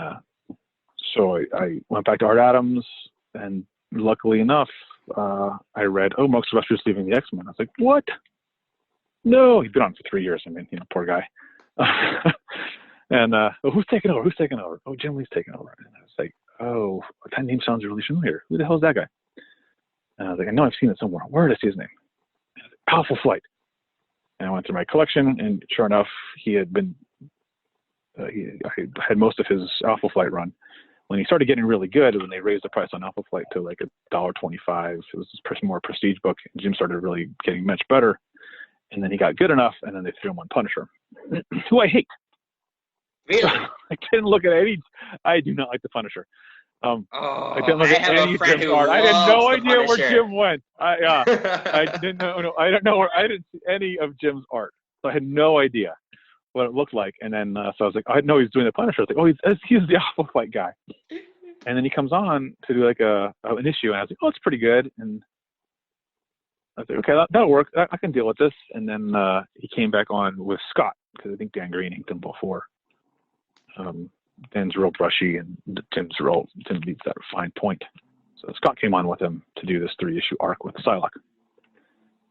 so I went back to Art Adams, and luckily enough, I read, oh, Mark Silvestri's leaving the X-Men. I was like, what? No, he's been on for 3 years. Poor guy. And who's taking over? Oh, Jim Lee's taking over. And I was like, oh, that name sounds really familiar. Who the hell is that guy? And I was like, I know I've seen it somewhere. Where did I see his name? Alpha Flight. And I went through my collection, and sure enough, he had been. I had most of his Alpha Flight run. When he started getting really good, when they raised the price on Alpha Flight to like $1.25, it was a more prestige book. Jim started really getting much better, and then he got good enough, and then they threw him on Punisher, who I hate. Really? I didn't look at any. I do not like the Punisher. I didn't look at any Jim's art. I had no idea where Jim went. I didn't know. I don't know where. I didn't see any of Jim's art, so I had no idea what it looked like. And then so I was like, I know he's doing the Punisher. I was like, oh, he's the Alpha Flight guy. And then he comes on to do like an issue, and I was like, oh, it's pretty good. And I was like, okay, that'll work. I can deal with this. And then he came back on with Scott, because I think Dan Green inked him before. Dan's real brushy, and Tim needs that fine point. So Scott came on with him to do this 3-issue arc with Psylocke.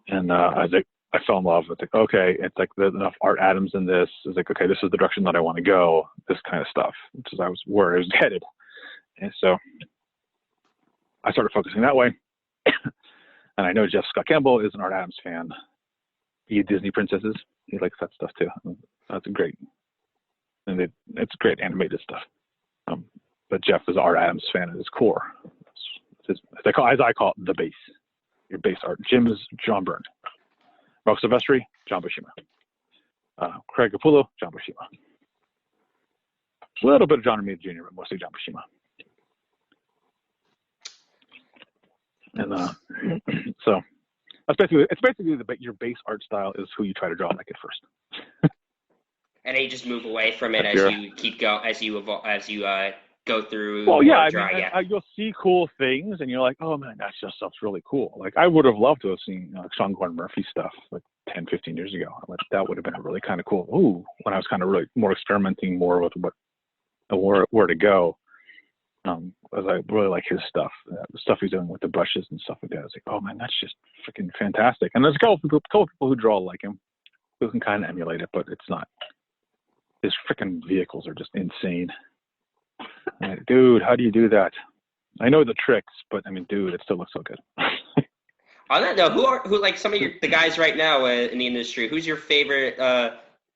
And I was like, I fell in love with it. Okay, it's like there's enough Art Adams in this. It's like, okay, this is the direction that I want to go. This kind of stuff, which is where I was headed. And so I started focusing that way. And I know Jeff Scott Campbell is an Art Adams fan. He Disney princesses. He likes that stuff too. That's great. And it's great animated stuff. But Jeff is an Art Adams fan at his core. As I call it, the base. Your base art. Jim is John Byrne. Mark Silvestri, John Buscema. Craig Capullo, John Buscema. A little bit of John Romita Jr., but mostly John Buscema. And so it's basically your base art style is who you try to draw like at first. And then you just move away from it you keep going, as you evolve, as you go through. Well, yeah, you'll see cool things, and you're like, oh man, that just stuff's really cool. Like I would have loved to have seen Sean Gordon Murphy stuff like 10, 15 years ago. Like that would have been really kind of cool. Ooh, when I was kind of really more experimenting more with where to go. As I really like his stuff, the stuff he's doing with the brushes and stuff like that. I was like, oh man, that's just freaking fantastic. And there's a couple people who draw like him, who can kind of emulate it, but it's not. His freaking vehicles are just insane. Like, dude, how do you do that? I know the tricks, but I mean, dude, it still looks so good. On that note, who like some of the guys right now in the industry? Who's your favorite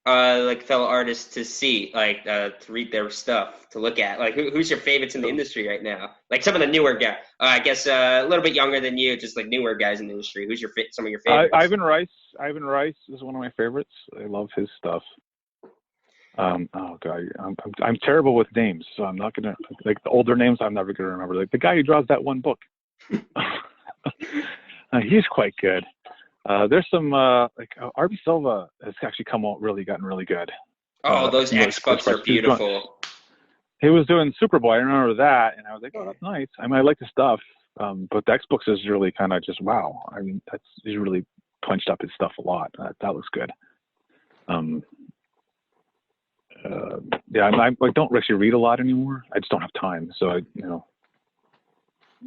like fellow artists to see, like to read their stuff, to look at? Like who's your favorites in the industry right now? Like some of the newer guys, I guess a little bit younger than you, just like newer guys in the industry. Who's some of your favorites? Ivan Rice is one of my favorites. I love his stuff. Oh god, I'm terrible with names, so I'm not gonna like the older names. I'm never gonna remember. Like the guy who draws that one book, he's quite good. There's some like R.B. Silva has actually gotten really good. Oh, those X books are beautiful. He was doing Superboy. I remember that, and I was like, oh, that's nice. I mean, I like the stuff, but the X books is really kind of just wow. I mean, he's really punched up his stuff a lot. That looks good. Yeah, I don't actually read a lot anymore. I just don't have time. So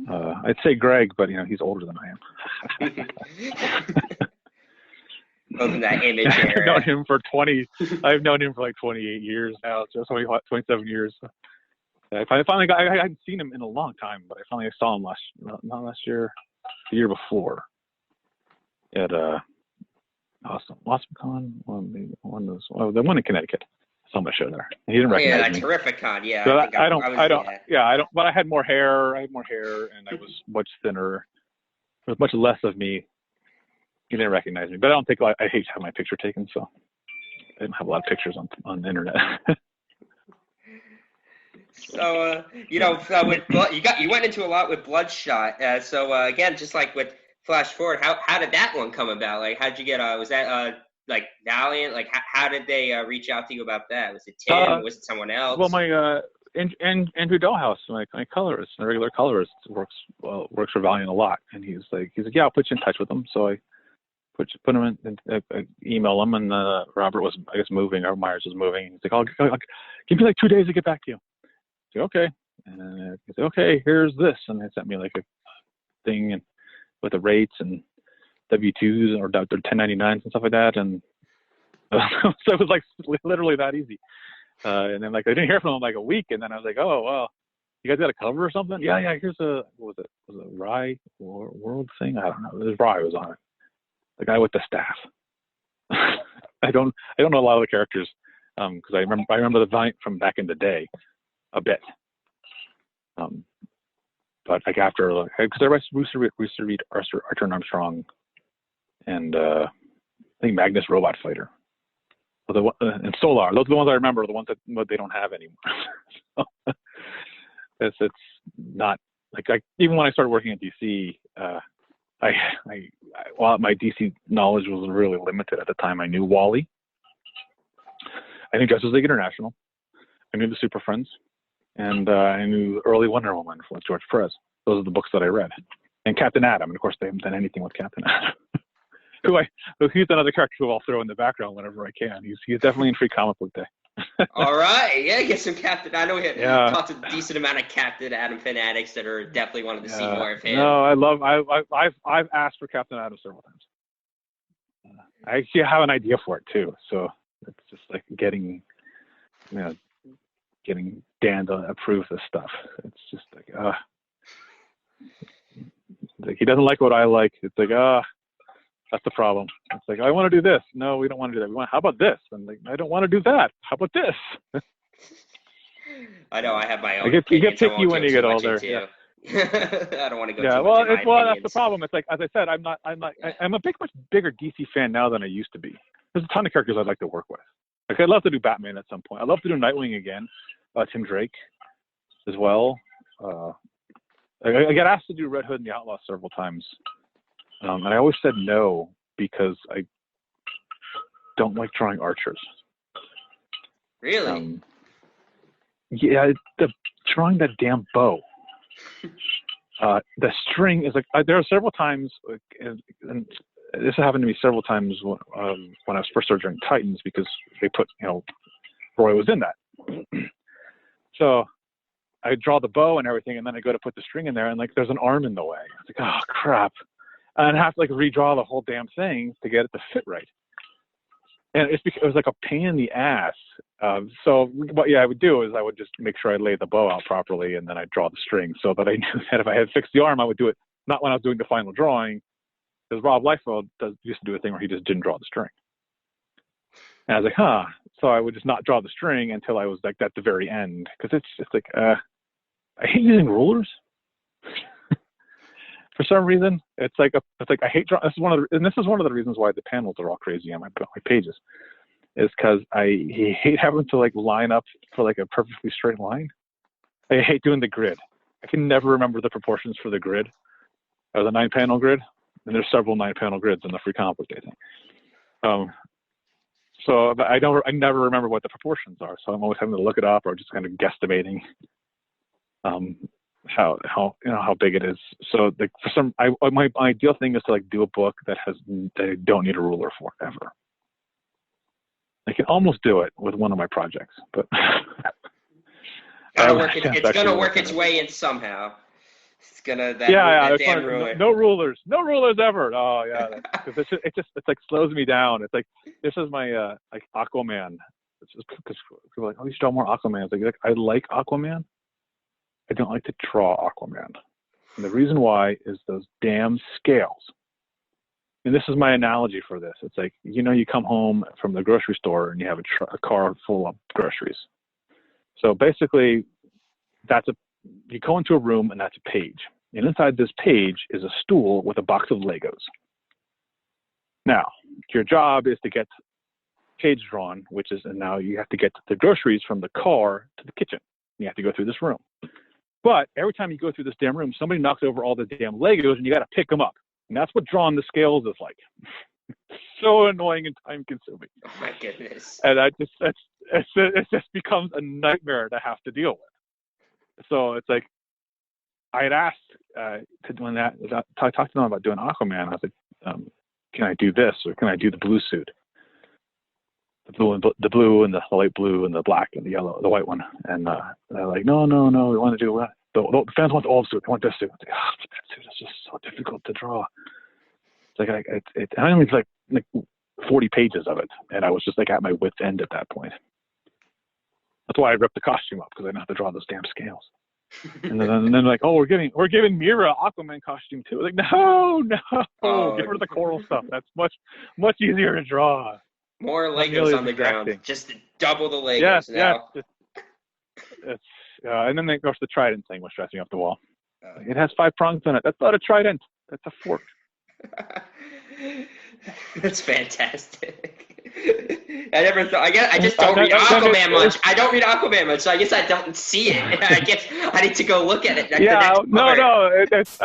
I'd say Greg, but he's older than I am. That image era. I've known him for like 28 years now. So 27 years. I hadn't seen him in a long time, but I finally saw him not last year, the year before at Awesome one in Connecticut. Saw my show there. He didn't recognize me. Terrificon, yeah. So I don't. But I had more hair. And I was much thinner. There was much less of me. He didn't recognize me. But I don't think I hate to have my picture taken, so I didn't have a lot of pictures on the internet. So you went into a lot with Bloodshot. So again, just like with Flash Forward, how did that one come about? Like, how'd you get? Was that like Valiant? Like, how did they reach out to you about that? Was it Tim? Was it someone else? Well, my Andrew Dollhouse, my colorist, my regular colorist, works for Valiant a lot, and he's like, yeah, I'll put you in touch with him. So I put him in, email him, and Robert was, I guess, moving. Or Myers was moving. And he's like, I'll give me like 2 days to get back to you. I said, okay. And he said, okay, here's this, and they sent me like a thing and with the rates and W-2s or their 1099s and stuff like that, and so it was like literally that easy. And then like I didn't hear from him like a week, and then I was like, oh well, you guys got a cover or something? Yeah. Here's what was it Rye World thing? I don't know. It was Rye was on it. The guy with the staff. I don't know a lot of the characters because I remember the Valiant from back in the day a bit. But like after, because I used to read Arthur and Armstrong, and I think Magnus Robot Fighter, and Solar. Those are the ones I remember. The ones that they don't have anymore. It's not like even when I started working at DC, while my DC knowledge was really limited at the time, I knew Wally, I knew Justice League International. I knew the Super Friends, and I knew early Wonder Woman with George Perez. Those are the books that I read. And Captain Atom, and of course they haven't done anything with Captain Atom. He's another character who I'll throw in the background whenever I can. He's definitely in Free Comic Book Day. All right, yeah, get some Captain. I know we talked a decent amount of Captain Atom fanatics that are definitely wanted to see more of him. No, I've asked for Captain Atom several times. I actually have an idea for it too, so it's just like getting Dan to approve this stuff. It's just like he doesn't like what I like. It's like that's the problem. It's like, I want to do this. No, we don't want to do that. How about this? And like, I don't want to do that. How about this? I know I have my own. You get picky when you get older. Yeah. I don't want to go. Yeah, too well, much that's the problem. It's like, as I said, I'm a much bigger DC fan now than I used to be. There's a ton of characters I'd like to work with. Like, I'd love to do Batman at some point. I'd love to do Nightwing again. Tim Drake as well. I got asked to do Red Hood and the Outlaw several times. And I always said no because I don't like drawing archers. Really? Yeah, drawing that damn bow. The string is like, there are several times, and this happened to me several times when I was first started drawing Titans, because they put, Roy was in that. So I draw the bow and everything, and then I go to put the string in there, and like there's an arm in the way. It's like, oh crap. And I have to like redraw the whole damn thing to get it to fit right. And it was like a pain in the ass. So what I would do is I would just make sure I lay the bow out properly, and then I'd draw the string, so that I knew that if I had fixed the arm, I would do it not when I was doing the final drawing, because Rob Liefeld used to do a thing where he just didn't draw the string. And I was like, so I would just not draw the string until I was like at the very end, because it's just like I hate using rulers. For some reason, it's like I hate drawing. This is one of the reasons why the panels are all crazy on my pages, is because I hate having to like line up for like a perfectly straight line. I hate doing the grid. I can never remember the proportions for the grid, or the 9-panel grid, and there's several 9-panel grids in the Free Comic Book Day thing. So I never remember what the proportions are. So I'm always having to look it up, or just kind of guesstimating how big it is. So like my ideal thing is to like do a book that I don't need a ruler for ever. I can almost do it with one of my projects, but it's gonna work its way in somehow. It's gonna damn ruler. No rulers ever. Oh yeah, because it's like slows me down. It's like, this is my like Aquaman. It's just because people are like, oh, you should draw more Aquaman. It's like I like Aquaman. I don't like to draw Aquaman. And the reason why is those damn scales. And this is my analogy for this. It's like, you come home from the grocery store and you have a car full of groceries. So basically, you go into a room and that's a page. And inside this page is a stool with a box of Legos. Now, your job is to get page drawn, and now you have to get the groceries from the car to the kitchen. You have to go through this room. But every time you go through this damn room, somebody knocks over all the damn Legos, and you got to pick them up. And that's what drawing the scales is like. So annoying and time consuming. Oh my goodness. And it just becomes a nightmare to have to deal with. So it's like, I had asked to doing that. I talked to them about doing Aquaman. I was like, can I do this, or can I do the blue suit? The blue and the light blue and the black and the yellow, the white one. And they're like, no, we want to do the fans want the old suit. They want this suit. Like, that suit is just so difficult to draw. It's like I only like 40 pages of it, and I was just like at my wit's end at that point. That's why I ripped the costume up, because I didn't have to draw those damn scales. And then like, oh, we're giving Mira Aquaman costume too. Like, no, get rid of the coral stuff. That's much easier to draw. More Legos on the ground, just to double the Legos now. Yeah. And then of course the trident thing was dressing up the wall. It has 5 prongs in it. That's not a trident. That's a fork. That's fantastic. I never thought. I just don't read Aquaman much. I don't read Aquaman much, so I guess I don't see it. I guess I need to go look at it. It's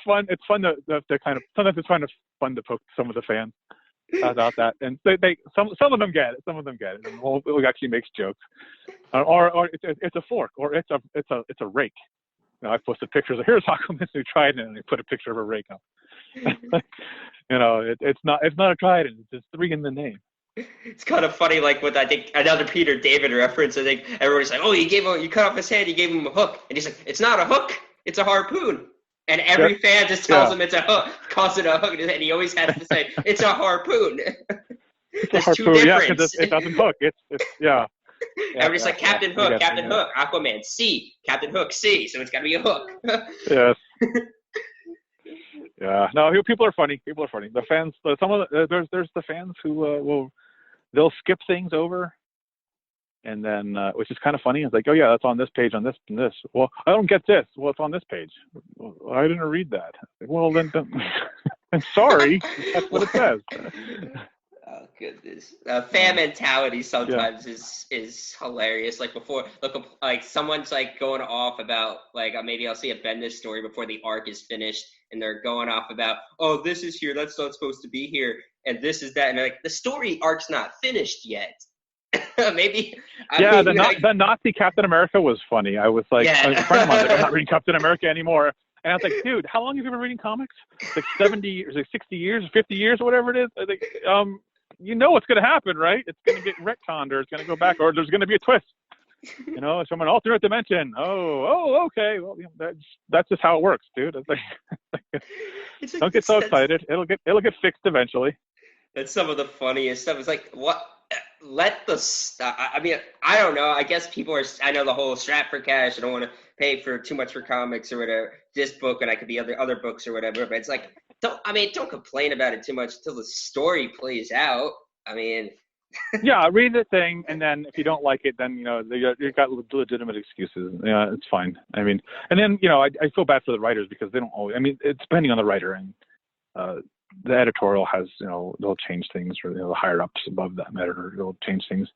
fun. It's fun to kind of, sometimes it's fun to poke some of the fans. about that, and some of them get it. Some of them get it. And we'll actually makes jokes, or it's a fork, or it's a rake. I posted pictures of here's Aquaman who trident, and I put a picture of a rake up. It's not a trident. It's just 3 in the name. It's kind of funny, like with I think another Peter David reference. I think everybody's like, "Oh, you cut off his head, you gave him a hook," and he's like, "It's not a hook, it's a harpoon." And every fan just tells him it's a hook, calls it a hook, and he always has to say it's a harpoon. There's harpoon, 2 differences. It doesn't hook. It's Everybody's like Captain Hook, Captain Hook, Aquaman, C, Captain Hook, C. So it's got to be a hook. Yes. Yeah. No, people are funny. People are funny. The fans. There's the fans who they'll skip things over, and then which is kind of funny. It's like, oh yeah, that's on this page, on this and this. Well, I don't get this. Well, it's on this page. Well, I didn't read that. Well, then I'm sorry. That's what it says. Oh goodness, fan mentality sometimes is hilarious. Like before, like someone's like going off about like maybe I'll see a Bendis story before the arc is finished, and they're going off about, oh, this is here, that's not supposed to be here, and this is that, and like the story arc's not finished yet. Maybe. The Nazi Captain America was funny. I was like, a friend of mine was like, I'm not reading Captain America anymore. And I was like, dude, how long have you been reading comics? Like 70 or like 60 years, 50 years, or whatever it is. I think, you know what's going to happen, right? It's going to get retconned, or it's going to go back, or there's going to be a twist. It's from an alternate dimension. Oh, okay. Well, that's just how it works, dude. It's like, don't get so excited. It'll get fixed eventually. That's some of the funniest stuff. It's like, what? Let the. I mean, I don't know. I guess people are. I know the whole strap for cash. I don't want to pay for too much for comics or whatever. This book, and I could be other books or whatever. But it's like, don't complain about it too much until the story plays out. I mean. Yeah, read the thing, and then if you don't like it, then you've got legitimate excuses. Yeah, it's fine. I mean, and then I feel bad for the writers because they don't always. I mean, it's depending on the writer, and the editorial has they'll change things, or the higher ups above that editor they'll change things.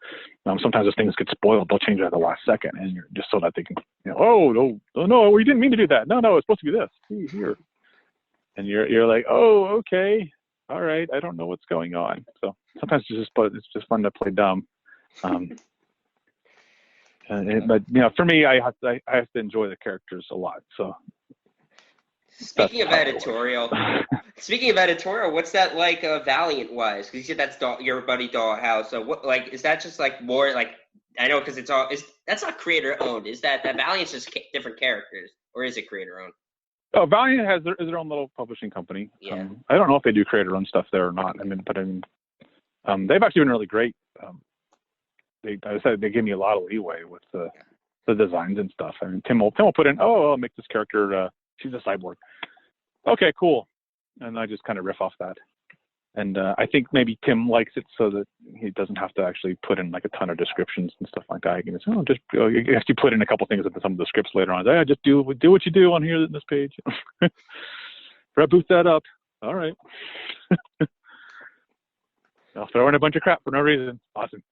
Sometimes those things get spoiled. They'll change it at the last second, and you're just so that they can oh no, we didn't mean to do that. No, it's supposed to be this. See here, and you're like, oh, okay. All right, I don't know what's going on. So sometimes it's just fun to play dumb. But for me, I have to enjoy the characters a lot. So speaking of editorial, what's that like Valiant wise? Because you said that's your buddy Dollhouse. So what is that just like more like I know because that's not creator owned. Is that Valiant's just different characters, or is it creator owned? Oh, Valiant has their own little publishing company. Yeah. I don't know if they do creator-owned stuff there or not. They've actually been really great. They give me a lot of leeway with the designs and stuff. I mean, Tim will put in, I'll make this character. She's a cyborg. Okay, cool. And I just kind of riff off that. And I think maybe Tim likes it so that he doesn't have to actually put in like a ton of descriptions and stuff like that. You can just, you actually put in a couple things in some of the scripts later on. Just do what you do on here in this page. Boost that up. All right. I'll throw in a bunch of crap for no reason. Awesome.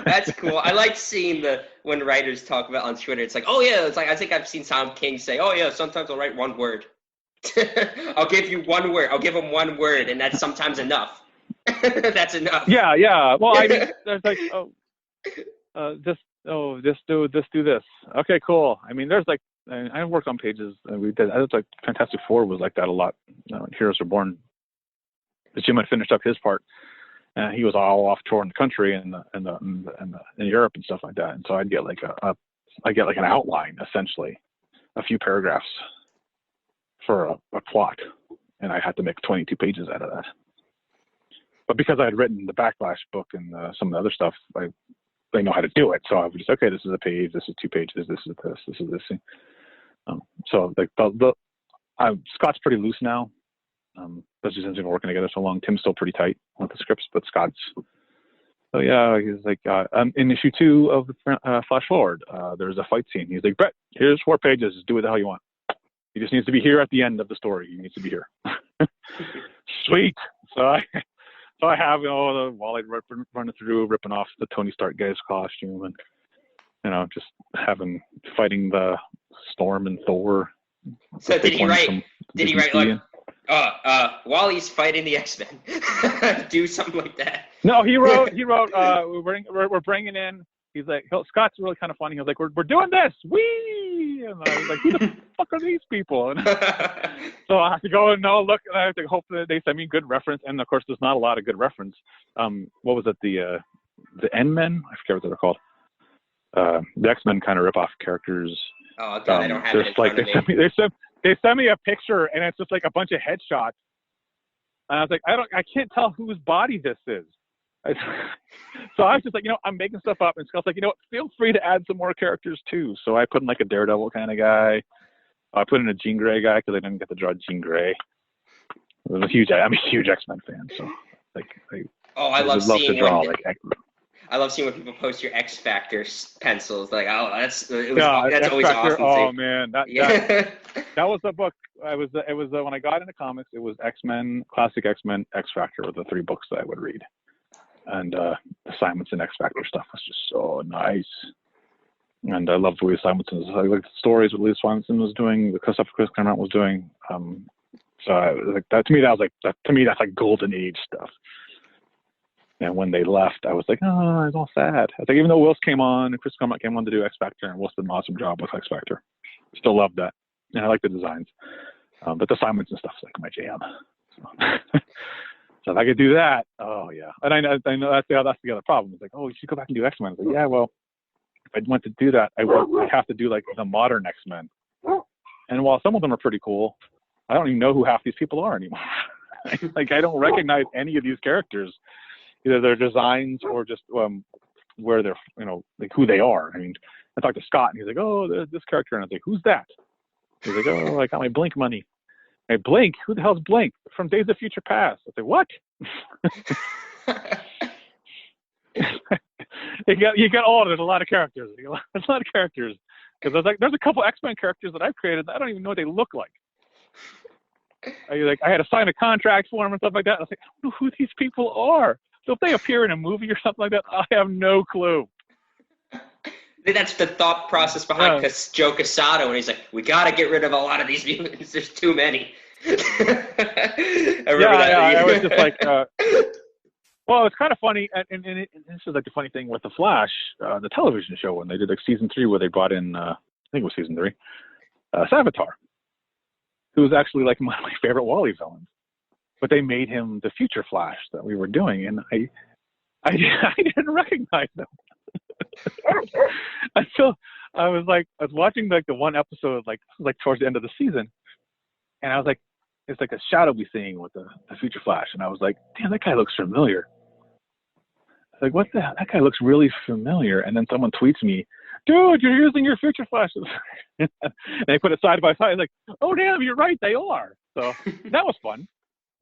That's cool. I like seeing when writers talk about on Twitter. It's like, oh yeah, it's like I think I've seen Tom King say, oh yeah, sometimes I'll write one word. I'll give you one word. I'll give him one word, and that's sometimes enough. That's enough. Yeah. Well, I mean, there's like, just do this. Okay, cool. I mean, there's like, I worked on pages. We did. I was like, Fantastic Four was like that a lot. Heroes Are Born. Jim had finished up his part. He was all off tour in the country and in Europe and stuff like that. And so I'd get like an outline, essentially, a few paragraphs for a plot, and I had to make 22 pages out of that. But because I had written the Backlash book and some of the other stuff, they know how to do it. So I was just, okay, this is a page, this is 2 pages, this is this thing. So like Scott's pretty loose now. Especially since we've been working together so long. Tim's still pretty tight with the scripts, but Scott's. So yeah, he's like, in issue 2 of the Flash Forward, there's a fight scene. He's like, Brett, here's 4 pages. Do what the hell you want. He just needs to be here at the end of the story. He needs to be here. Sweet. So I have the Wally running through, ripping off the Tony Stark guy's costume, and just fighting the Storm and Thor. So did he write like While he's fighting the X-Men, do something like that. No, he wrote. We're bringing in. He's like, Scott's really kind of funny. He was like, we're doing this. Whee! And I was like, who the fuck are these people? And so I have to go and look, and I have to hope that they send me good reference. And of course, there's not a lot of good reference. What was it? The N-Men? I forget what they were called. The X-Men kind of rip off characters. Oh God, I don't have it in front of me. They sent me a picture, and it's just like a bunch of headshots. And I was like, I can't tell whose body this is. So I was just like, I'm making stuff up, and Scott's like, feel free to add some more characters too. So I put in like a Daredevil kind of guy. I put in a Jean Grey guy because I didn't get to draw Jean Grey. I'm a huge X-Men fan, so I love seeing I love seeing when people post your X Factor pencils. Like, that's always awesome. Oh man, that was the book. It was when I got into comics. It was X-Men, Classic X-Men, X Factor were the 3 books that I would read. And the Simonson X Factor stuff was just so nice. And I loved Louise Simonson's. I liked the stories what Louise Simonson was doing, the stuff Chris Claremont was doing. So like that to me, that's like golden age stuff. And when they left, I was like, I was all sad. I think even though Wills came on and Chris Claremont came on to do X Factor, and Wills did an awesome job with X Factor, still loved that, and I like the designs. But the Simonson stuff's like my jam. So if I could do that, oh yeah. And I know that's the other problem. It's like, you should go back and do X-Men. It's like, yeah, well, if I want to do that, I have to do like the modern X-Men. And while some of them are pretty cool, I don't even know who half these people are anymore. Like I don't recognize any of these characters, either their designs or just where they're, like who they are. I mean, I talked to Scott, and he's like, there's this character, and I was like, who's that? He's like, I got my Blink money. Hey, Blink? Who the hell's Blink? From Days of Future Past. I said, what? you got there's a lot of characters. There's a lot of characters. Because there's a couple X-Men characters that I've created that I don't even know what they look like. I had to sign a contract for them and stuff like that. I was like, I don't know who these people are. So if they appear in a movie or something like that, I have no clue. That's the thought process behind Joe Quesada when he's like, we got to get rid of a lot of these mutants. There's too many. I remember that. I was just like, well, it's kind of funny. And this is like the funny thing with The Flash, the television show, when they did like season 3 where they brought in, I think it was season 3, Savitar, who was actually like one of my favorite Wally villains. But they made him the future Flash that we were doing. And I didn't recognize him. I was watching like the one episode like towards the end of the season, and I was like, it's like a shadowy scene with the future Flash, and I was like, damn, that guy looks familiar. I was like, what the hell? That guy looks really familiar. And then someone tweets me, dude, you're using your future Flashes. And they put it side by side. Like, oh damn, you're right, they are. So that was fun.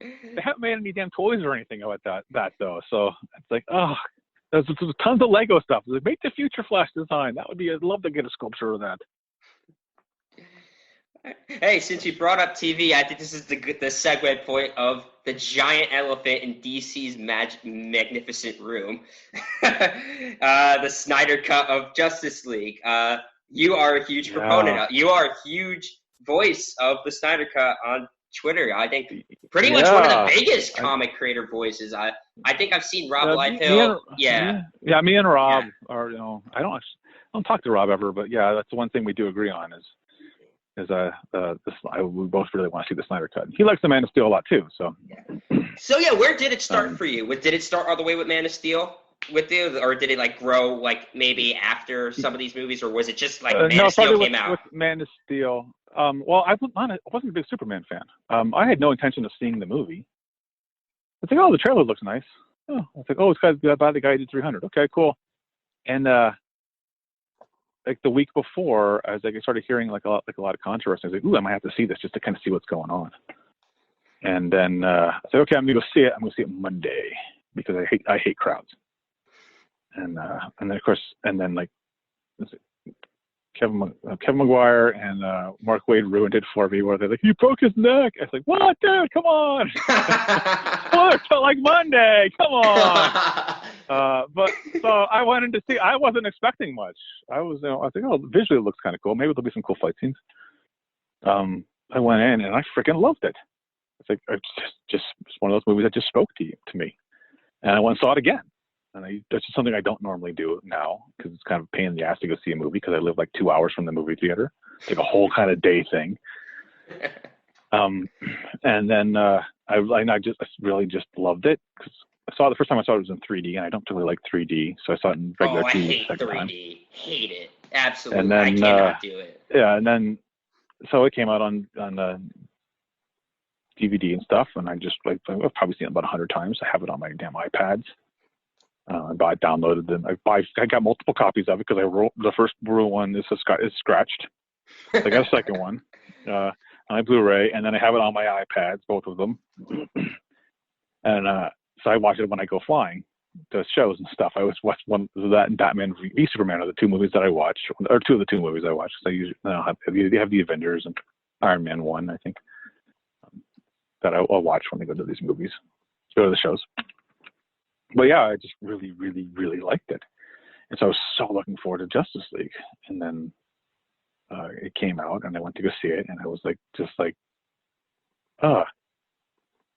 They haven't made any damn toys or anything about that though. So it's like, there's tons of Lego stuff. Like, make the future Flash design. That would be. I'd love to get a sculpture of that. Hey, since you brought up TV, I think this is the segue point of the giant elephant in DC's magnificent room, the Snyder Cut of Justice League. You are a huge proponent. You are a huge voice of the Snyder Cut on Twitter. I think pretty much one of the biggest comic creator voices. I think I've seen Rob Liefeld. Me and Rob are, I don't talk to Rob ever, but yeah, that's the one thing we do agree on is we both really want to see the Snyder Cut. He likes the Man of Steel a lot too. So where did it start for you? Did it start all the way with Man of Steel with you, or did it like grow like maybe after some of these movies, or was it just like Man of Steel came out? With Man of Steel. Well, I wasn't a big Superman fan. I had no intention of seeing the movie. I was like, the trailer looks nice. I was like, it's by the guy who did 300. Okay, cool. And like the week before, I started hearing like a lot of controversy. I was like, I might have to see this just to kind of see what's going on. And then I said, okay, I'm gonna go see it. I'm gonna see it Monday because I hate crowds. And then of course, like Kevin McGuire and Mark Waid ruined it for me, where they're like, he broke his neck. I was like, what, dude? Come on. It felt like Monday. Come on. But so I wanted to see. I wasn't expecting much. I was, I think, visually it looks kind of cool. Maybe there'll be some cool fight scenes. I went in and I freaking loved it. like, it's just one of those movies that just spoke to me. And I went and saw it again. And that's just something I don't normally do now because it's kind of a pain in the ass to go see a movie because I live like 2 hours from the movie theater. It's like a whole kind of day thing. And then I really just loved it because the first time I saw it was in 3D, and I don't really like 3D, so I saw it in regular 2D. I hate the second 3D. time. Hate it. Absolutely. And then, I cannot do it. Yeah, and then so it came out on DVD and stuff, and I've probably seen it about 100 times. I have it on my damn iPads. I downloaded them. I got multiple copies of it because I wrote the first one is scratched. So I got a second one on my Blu-ray, and then I have it on my iPads, both of them. And so I watch it when I go flying to shows and stuff. I always watch one of that and Batman v Superman are the two movies that I watch, or two of the two movies I watch. So I usually have the Avengers and Iron Man 1, I think, that I'll watch when I go to these movies, go to the shows. But yeah, I just really, really, really liked it. And so I was so looking forward to Justice League. And then it came out and I went to go see it, and I was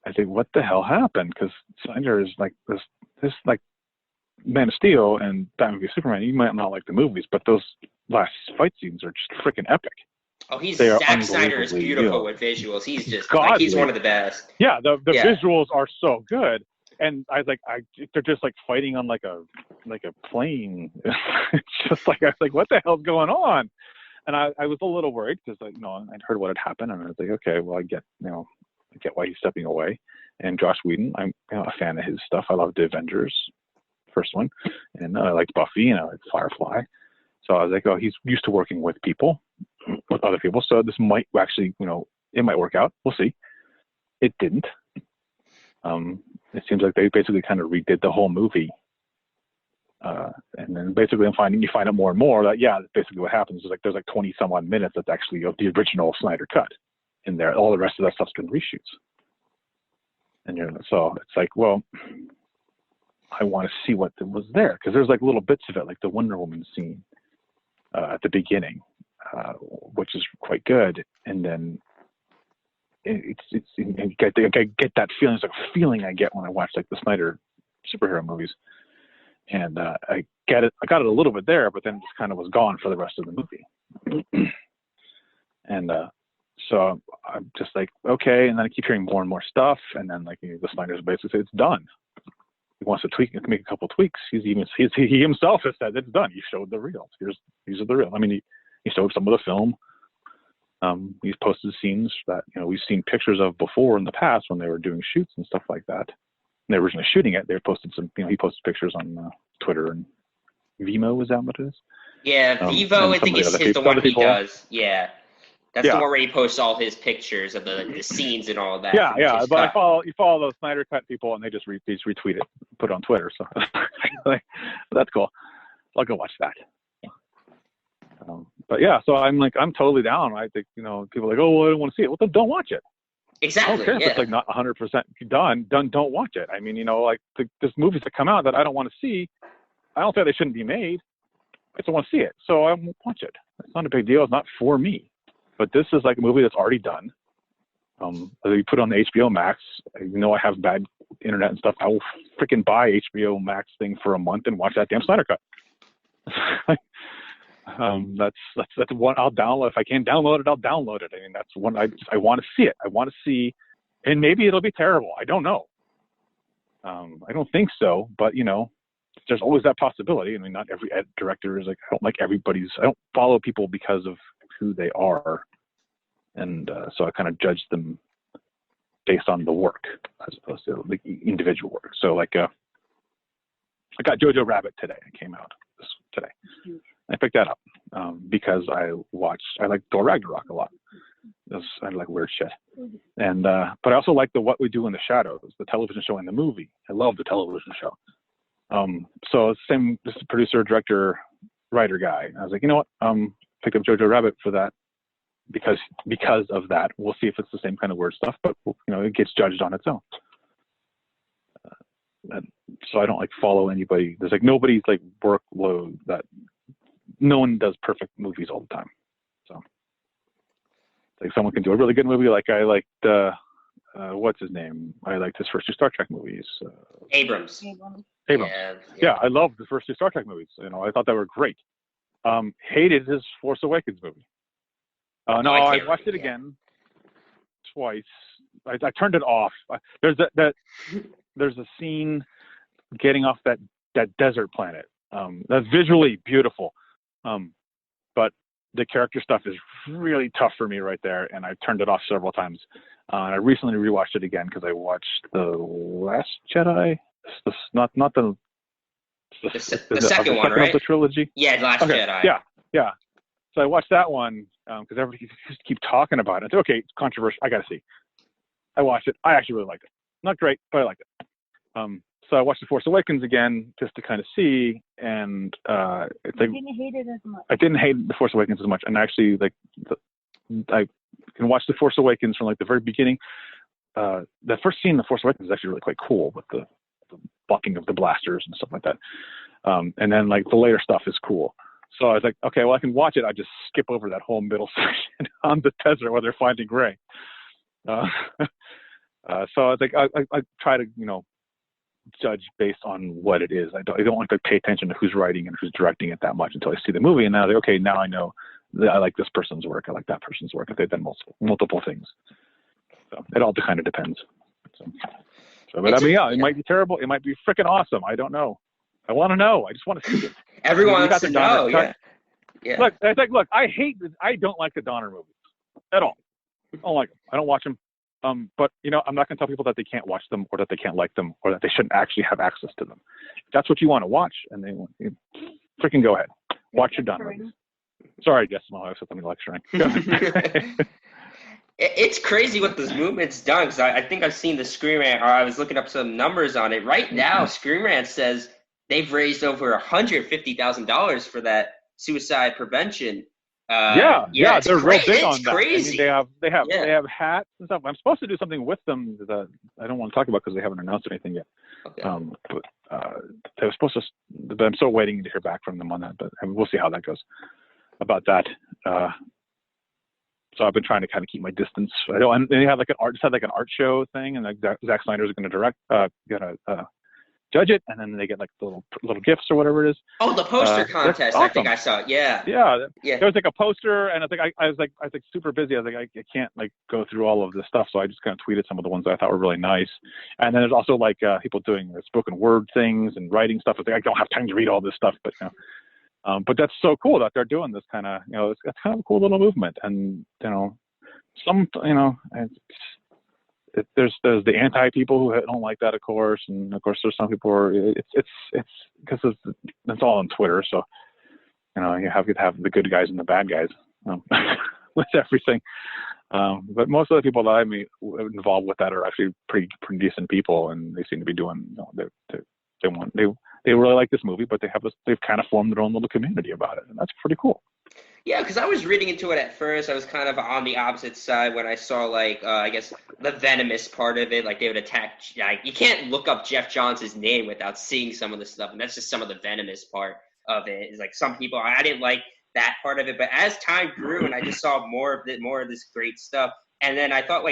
I think, what the hell happened? Because Snyder is like this like Man of Steel and Batman v Superman. You might not like the movies, but those last fight scenes are just freaking epic. Oh, Zack Snyder is beautiful with visuals. He's just he's one of the best. Yeah, the visuals are so good. And I was like, they're just like fighting on like a plane. It's just like, I was like, what the hell's going on? And I was a little worried because I'd heard what had happened, and I was like, okay, well, I get why he's stepping away. And Joss Whedon, I'm a fan of his stuff. I love the Avengers, first one, and I liked Buffy, and I liked Firefly. So I was like, oh, he's used to working with other people. So this might actually, it might work out. We'll see. It didn't. It seems like they basically kind of redid the whole movie. And then basically you find out more and more that, yeah, basically what happens is there's 20 some odd minutes that's actually of the original Snyder Cut in there. All the rest of that stuff's been reshoots. And so it's like, well, I want to see what was there. Because there's little bits of it, like the Wonder Woman scene at the beginning, which is quite good. And then I get that feeling. It's like a feeling I get when I watch the Snyder superhero movies. And I got it a little bit there, but then it just kind of was gone for the rest of the movie. And so I'm just like, okay. And then I keep hearing more and more stuff. And then the Snyder's basically said it's done. He wants to make a couple tweaks. He himself has said it's done. You showed the reels. These are the reels. I mean, he showed some of the film. He's posted scenes that we've seen pictures of before in the past when they were doing shoots and stuff like that. When they were originally shooting it, they posted some. He posted pictures on Twitter and Vimeo. Is that what it is? Yeah, Vivo. I think it's the one he does. Yeah, that's the one where he posts all his pictures of the scenes and all of that. Yeah. But you follow those Snyder Cut people, and they just retweet it, put it on Twitter. So that's cool. I'll go watch that. But yeah, so I'm totally down. I think people are like, oh, well, I don't want to see it. Well, then don't watch it. Exactly. I don't care if it's not 100% done. Don't watch it. I mean, there's movies that come out that I don't want to see. I don't say they shouldn't be made. I just don't want to see it, so I won't watch it. It's not a big deal. It's not for me. But this is a movie that's already done. You put it on the HBO Max. I have bad internet and stuff. I will freaking buy HBO Max thing for a month and watch that damn Snyder Cut. That's one I'll download. If I can't download it, I'll download it. I mean, that's one I want to see it. I want to see, and maybe it'll be terrible. I don't know. I don't think so, but there's always that possibility. I mean, not every director is I don't like everybody's. I don't follow people because of who they are, and so I kind of judge them based on the work as opposed to the individual work. So I got Jojo Rabbit today. It came out today. I picked that up because I like Thor Ragnarok a lot. I like weird shit, and but I also like the What We Do in the Shadows, the television show and the movie. I love the television show. So same, this is producer, director, writer guy. I was like, you know what? Picked up Jojo Rabbit for that because of that. We'll see if it's the same kind of weird stuff, but it gets judged on its own. So I don't follow anybody. There's nobody's workload that. No one does perfect movies all the time. So someone can do a really good movie. I liked what's his name? I liked his first two Star Trek movies. Abrams. Abrams. Yeah, I loved the first two Star Trek movies. I thought they were great. Hated his Force Awakens movie. No, I watched it again twice. I turned it off. There's there's a scene getting off that desert planet. That's visually beautiful. But the character stuff is really tough for me right there, and I turned it off several times. And I recently rewatched it again because I watched The Last Jedi. Not the second one, right? Of the trilogy. Yeah, The Last Jedi. Yeah. So I watched that one because everybody just keep talking about it. Okay, it's controversial. I got to see. I watched it. I actually really liked it. Not great, but I liked it. So I watched The Force Awakens again just to kind of see, and it's like I didn't hate it as much. I didn't hate The Force Awakens as much, and actually I can watch The Force Awakens from like the very beginning. The first scene in The Force Awakens is actually really quite cool with the blocking of the blasters and stuff like that. And then like the later stuff is cool. So I was like, okay, well I can watch it. I just skip over that whole middle section on the desert where they're finding Rey. So I was like, I try to judge based on what it is. I don't want to pay attention to who's writing and who's directing it that much until I see the movie. And now I okay, now I know that I like this person's work. I like that person's work if they've done multiple things. So it all kind of depends. But it might be terrible. It might be freaking awesome. I don't know. I want to know. I just want to see it. Everyone wants to know. Yeah. Look, I think. Look, I don't like the Donner movies at all. I don't like them. I don't watch them. But I'm not going to tell people that they can't watch them or that they can't like them or that they shouldn't actually have access to them. If that's what you want to watch, and they freaking go ahead. Watch your Donner movies. Sorry, Jess, my wife said something lecturing. It's crazy what this movement's done, because I think I've seen the Screen Rant, or I was looking up some numbers on it. Right now, Screen Rant says they've raised over $150,000 for that suicide prevention. They're real big on that. Crazy. I mean, they have hats and stuff. I'm supposed to do something with them that I don't want to talk about because they haven't announced anything yet. Okay. But they were supposed to. But I'm still waiting to hear back from them on that. But we'll see how that goes. About that. So I've been trying to kind of keep my distance. And they have like an art show thing, and like Zack Snyder's going to judge it, and then they get like little gifts or whatever it is. Oh, the poster contest! Awesome. I think I saw it. Yeah. There was like a poster, and I was super busy. I was like, I can't like go through all of this stuff, so I just kind of tweeted some of the ones that I thought were really nice. And then there's also like people doing spoken word things and writing stuff. It's like I don't have time to read all this stuff, but but that's so cool that they're doing this kind of, it's kind of a cool little movement. And, there's the anti people who don't like that, of course. And of course, there's some people it's because it's all on Twitter. So, you have to have the good guys and the bad guys with everything. But most of the people that I meet involved with that are actually pretty decent people. And they seem to be doing, they really like this movie, but they've kind of formed their own little community about it, and that's pretty cool. Yeah, because I was reading into it at first. I was kind of on the opposite side when I saw I guess the venomous part of it. Like they would attack. You can't look up Jeff Johns' name without seeing some of the stuff, and that's just some of the venomous part of it. It's like some people I didn't like that part of it, but as time grew and I just saw more of this great stuff, and then I thought,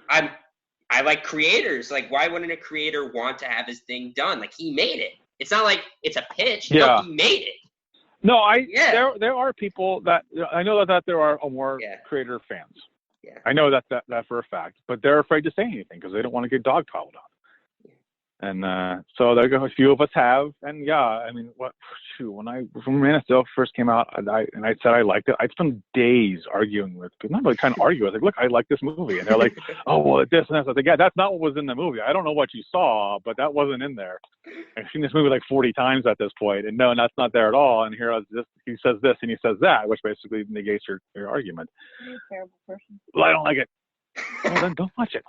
I like creators. Like, why wouldn't a creator want to have his thing done? Like, he made it. It's not like it's a pitch. Yeah. No, he made it. No, there are people that I know that there are more creator fans. Yeah. I know that for a fact, but they're afraid to say anything because they don't want to get dogpiled on. And so there a few of us have, and I mean, when Man of Steel first came out, and I said I liked it, I'd spend days arguing with people. Not really trying to argue. I was like, look, I like this movie, and they're like, oh, well, this and that. I was like, yeah, that's not what was in the movie. I don't know what you saw, but that wasn't in there. I've seen this movie like 40 times at this point, and no, that's not there at all. And here he says this and he says that, which basically negates your argument. You're a terrible person. Well, I don't like it. Well, then don't watch it.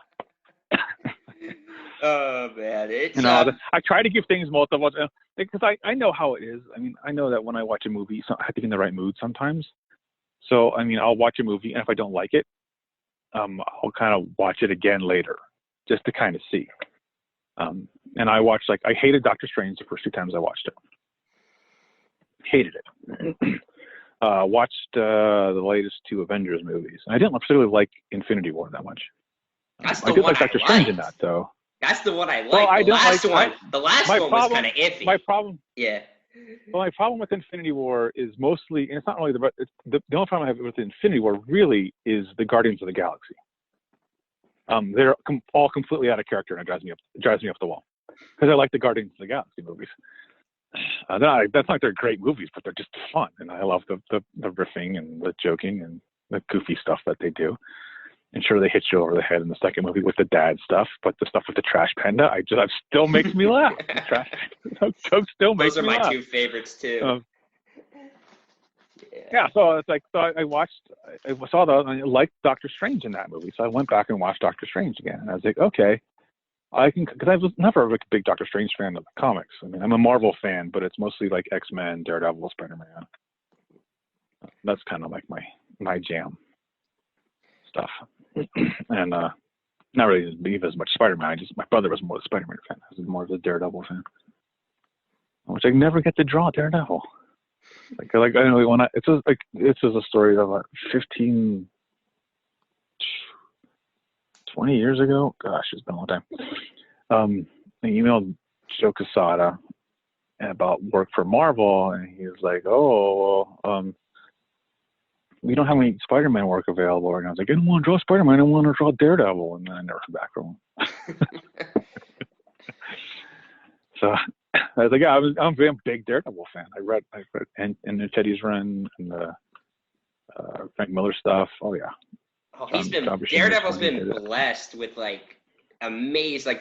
Oh man, it's I try to give things multiple because I know how it is. I mean, I know that when I watch a movie, I have to be in the right mood sometimes. So I mean, I'll watch a movie, and if I don't like it, I'll kind of watch it again later, just to kind of see. And I watched I hated Doctor Strange the first 2 times I watched it. Hated it. Watched the latest 2 Avengers movies. And I didn't particularly like Infinity War that much. That's I the did one like Doctor I Strange in liked. that, though. That's the one I liked. Well, I the don't last like one. The last one was kind of iffy. My problem. Yeah. Well, my problem with Infinity War is mostly, and it's not only the only problem I have with Infinity War really is the Guardians of the Galaxy. They're all completely out of character, and it drives me up the wall because I like the Guardians of the Galaxy movies. That's not like they're great movies, but they're just fun, and I love the riffing and the joking and the goofy stuff that they do. And sure, they hit you over the head in the second movie with the dad stuff, but the stuff with the trash panda, that still makes me laugh. The trash jokes still make me laugh. Those are my two favorites too. Yeah, so it's like I saw I liked Doctor Strange in that movie, so I went back and watched Doctor Strange again, and I was like, okay, I can, because I was never a big Doctor Strange fan of the comics. I mean, I'm a Marvel fan, but it's mostly like X-Men, Daredevil, Spider-Man. That's kind of like my jam stuff. And not really even as much Spider-Man. My brother was more a Spider-Man fan. I was more of a Daredevil fan, which I never get to draw Daredevil. Like I don't really want to. It's just a story of 15, 20 years ago. Gosh, it's been a long time. I emailed Joe Quesada about work for Marvel, and he was like, "Oh, well, we don't have any Spider-Man work available." And I was like, "I don't want to draw Spider-Man. I want to draw Daredevil." And then I never heard back from him. So I was like, "Yeah, I'm a big Daredevil fan. I read and Teddy's run and the Frank Miller stuff. Oh yeah." Oh, Daredevil's been blessed with like amazing,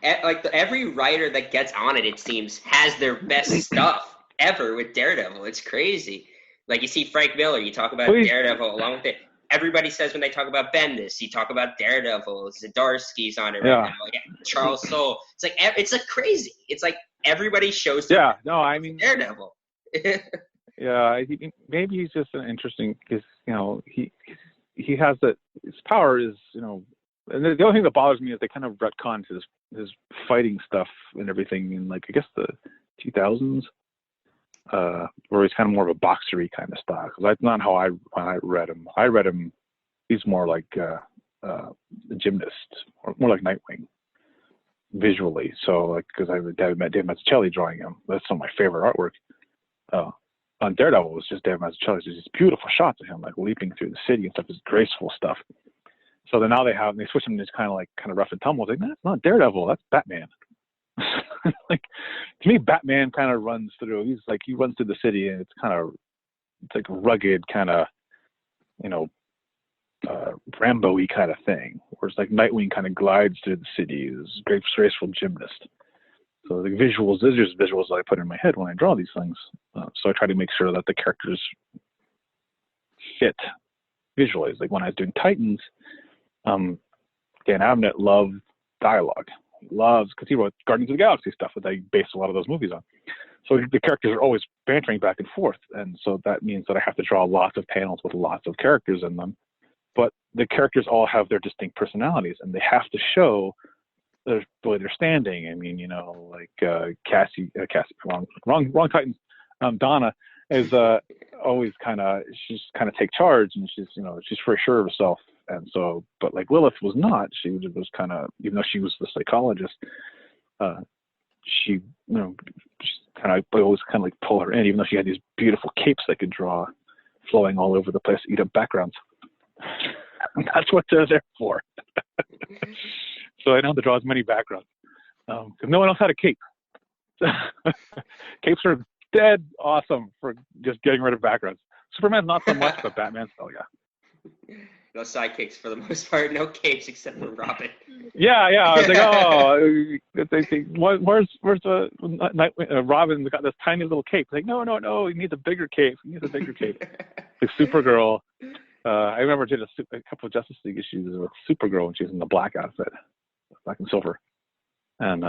like every writer that gets on it, it seems, has their best stuff ever with Daredevil. It's crazy. Like you see Frank Miller, you talk about Daredevil along with it. Everybody says when they talk about Bendis, you talk about Daredevil. Zdarsky's on it right now. Like Charles Soule. It's like crazy. It's like everybody shows. Yeah. No, I mean Daredevil. Yeah, maybe he's just an interesting because he has that. His power is and the only thing that bothers me is they kind of retconned his fighting stuff and everything in like I guess the 2000s. Where he's kind of more of a boxery kind of style. Because that's not how I read him. I read him. He's more like a gymnast, or more like Nightwing, visually. So like because I met Dave Mazzucchelli drawing him. That's some of my favorite artwork. On Daredevil was just Dave Mazzucchelli. There's these beautiful shots of him like leaping through the city and stuff. This graceful stuff. So then now they switch him to this kind of rough and tumble. It's like that's not Daredevil. That's Batman. Like to me, Batman kind of runs through. He runs through the city, and it's like rugged, kind of, Rambo-y kind of thing. Whereas like Nightwing kind of glides through the city. Is great, graceful gymnast. So the visuals, those are just visuals that I put in my head when I draw these things. So I try to make sure that the characters fit visually. Like when I was doing Titans, Dan Abnett loved dialogue. Loves because he wrote Guardians of the Galaxy stuff that I based a lot of those movies on. So the characters are always bantering back and forth, and so that means that I have to draw lots of panels with lots of characters in them. But the characters all have their distinct personalities, and they have to show the way they're standing. I mean, like Cassie, wrong Titans. Donna is always she's kind of take charge, and she's very sure of herself. And so, but like Lilith was not. She was kind of, even though she was the psychologist, she always kind of like pull her in, even though she had these beautiful capes I could draw, flowing all over the place, eat up backgrounds. That's what they're there for. So I don't have to draw as many backgrounds because no one else had a cape. Capes are dead awesome for just getting rid of backgrounds. Superman's not so much, but Batman's yeah. No sidekicks for the most part. No capes except for Robin. Yeah. I was like, where's the Robin got this tiny little cape? Like, no, he needs a bigger cape. Like Supergirl. I remember I did a couple of Justice League issues with Supergirl when she was in the black outfit, black and silver, and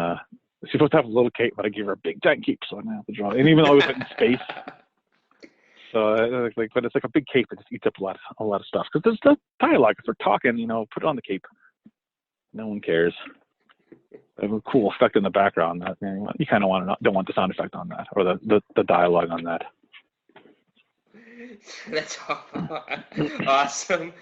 she's supposed to have a little cape, but I gave her a big giant cape, so I didn't have to draw it. And even though I was in space. So, but it's like a big cape that just eats up a lot of stuff. Because there's the dialogue. If they're talking, put it on the cape. No one cares. They have a cool effect in the background. That you kind of don't want the sound effect on that, or the dialogue on that. That's awesome.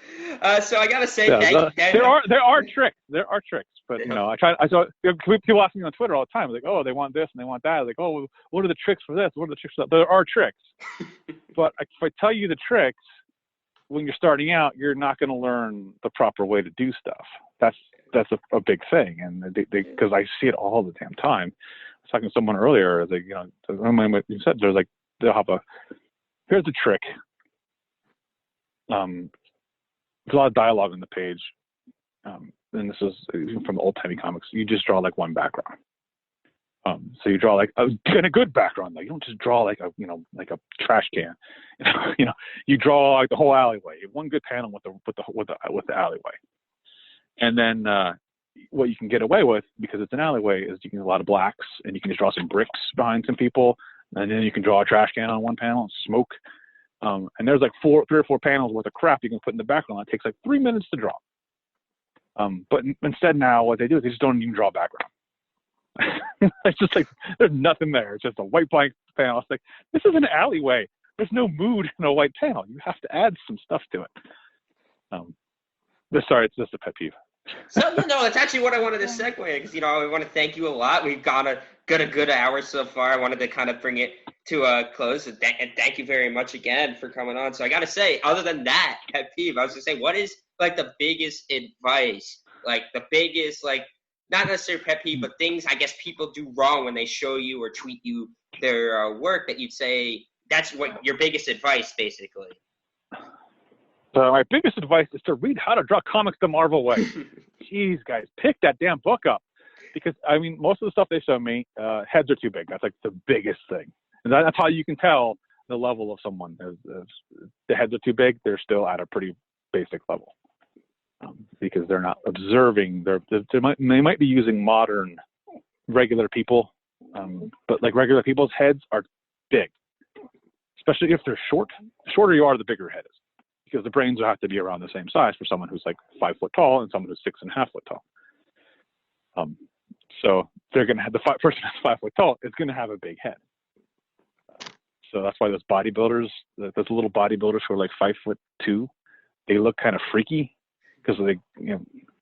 So I gotta say, there are tricks. There are tricks, but I saw people asking me on Twitter all the time, like, oh, they want this and they want that. Like, oh, what are the tricks for this? What are the tricks for that? There are tricks, but if I tell you the tricks, when you're starting out, you're not going to learn the proper way to do stuff. That's a big thing, and because I see it all the damn time. I was talking to someone earlier, like, what you said, there's like they'll have here's the trick. There's a lot of dialogue on the page, and this is from the old timey comics. You just draw like one background. So you draw like a good background. Though you don't just draw like a trash can. You draw like the whole alleyway. One good panel with the alleyway, and then what you can get away with, because it's an alleyway, is you can do a lot of blacks, and you can just draw some bricks behind some people, and then you can draw a trash can on one panel and smoke. And there's like 3 or 4 panels worth of crap you can put in the background. It takes like 3 minutes to draw. But instead now what they do is they just don't even draw background. It's just like there's nothing there. It's just a white blank panel. It's like, this is an alleyway. There's no mood in a white panel. You have to add some stuff to it. Sorry, it's just a pet peeve. So that's actually what I wanted to segue, because I want to thank you a lot. We've got a good hour so far. I wanted to kind of bring it to a close, and thank you very much again for coming on. So I got to say, other than that pet peeve, I was going to say, what is like the biggest advice, like the biggest, like, not necessarily pet peeve, but things I guess people do wrong when they show you or tweet you their work, that you'd say that's what your biggest advice, basically? So my biggest advice is to read How to Draw Comics the Marvel Way. Jeez, guys, pick that damn book up, because most of the stuff they show me, heads are too big. That's like the biggest thing, and that's how you can tell the level of someone. If the heads are too big, they're still at a pretty basic level. Because they're not observing. They might be using modern regular people, but like regular people's heads are big, especially if they're short. The shorter you are, the bigger your head is, because the brains will have to be around the same size for someone who's like 5 foot tall and someone who's 6.5 foot tall. So they're going to have the person who's 5 foot tall is going to have a big head. So that's why those bodybuilders, those little bodybuilders who are like 5'2", they look kind of freaky. Because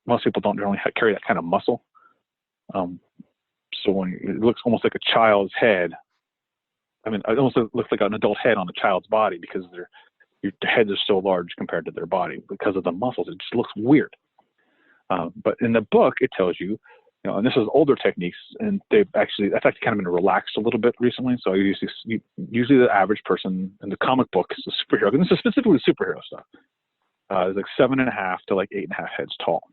most people don't generally carry that kind of muscle. So when it looks almost like a child's head, it almost looks like an adult head on a child's body, because their heads are so large compared to their body because of the muscles. It just looks weird. But in the book, it tells you, and this is older techniques, and that's actually kind of been relaxed a little bit recently. So usually the average person in the comic book is a superhero, and this is specifically superhero stuff. It's like 7.5 to like 8.5 heads tall.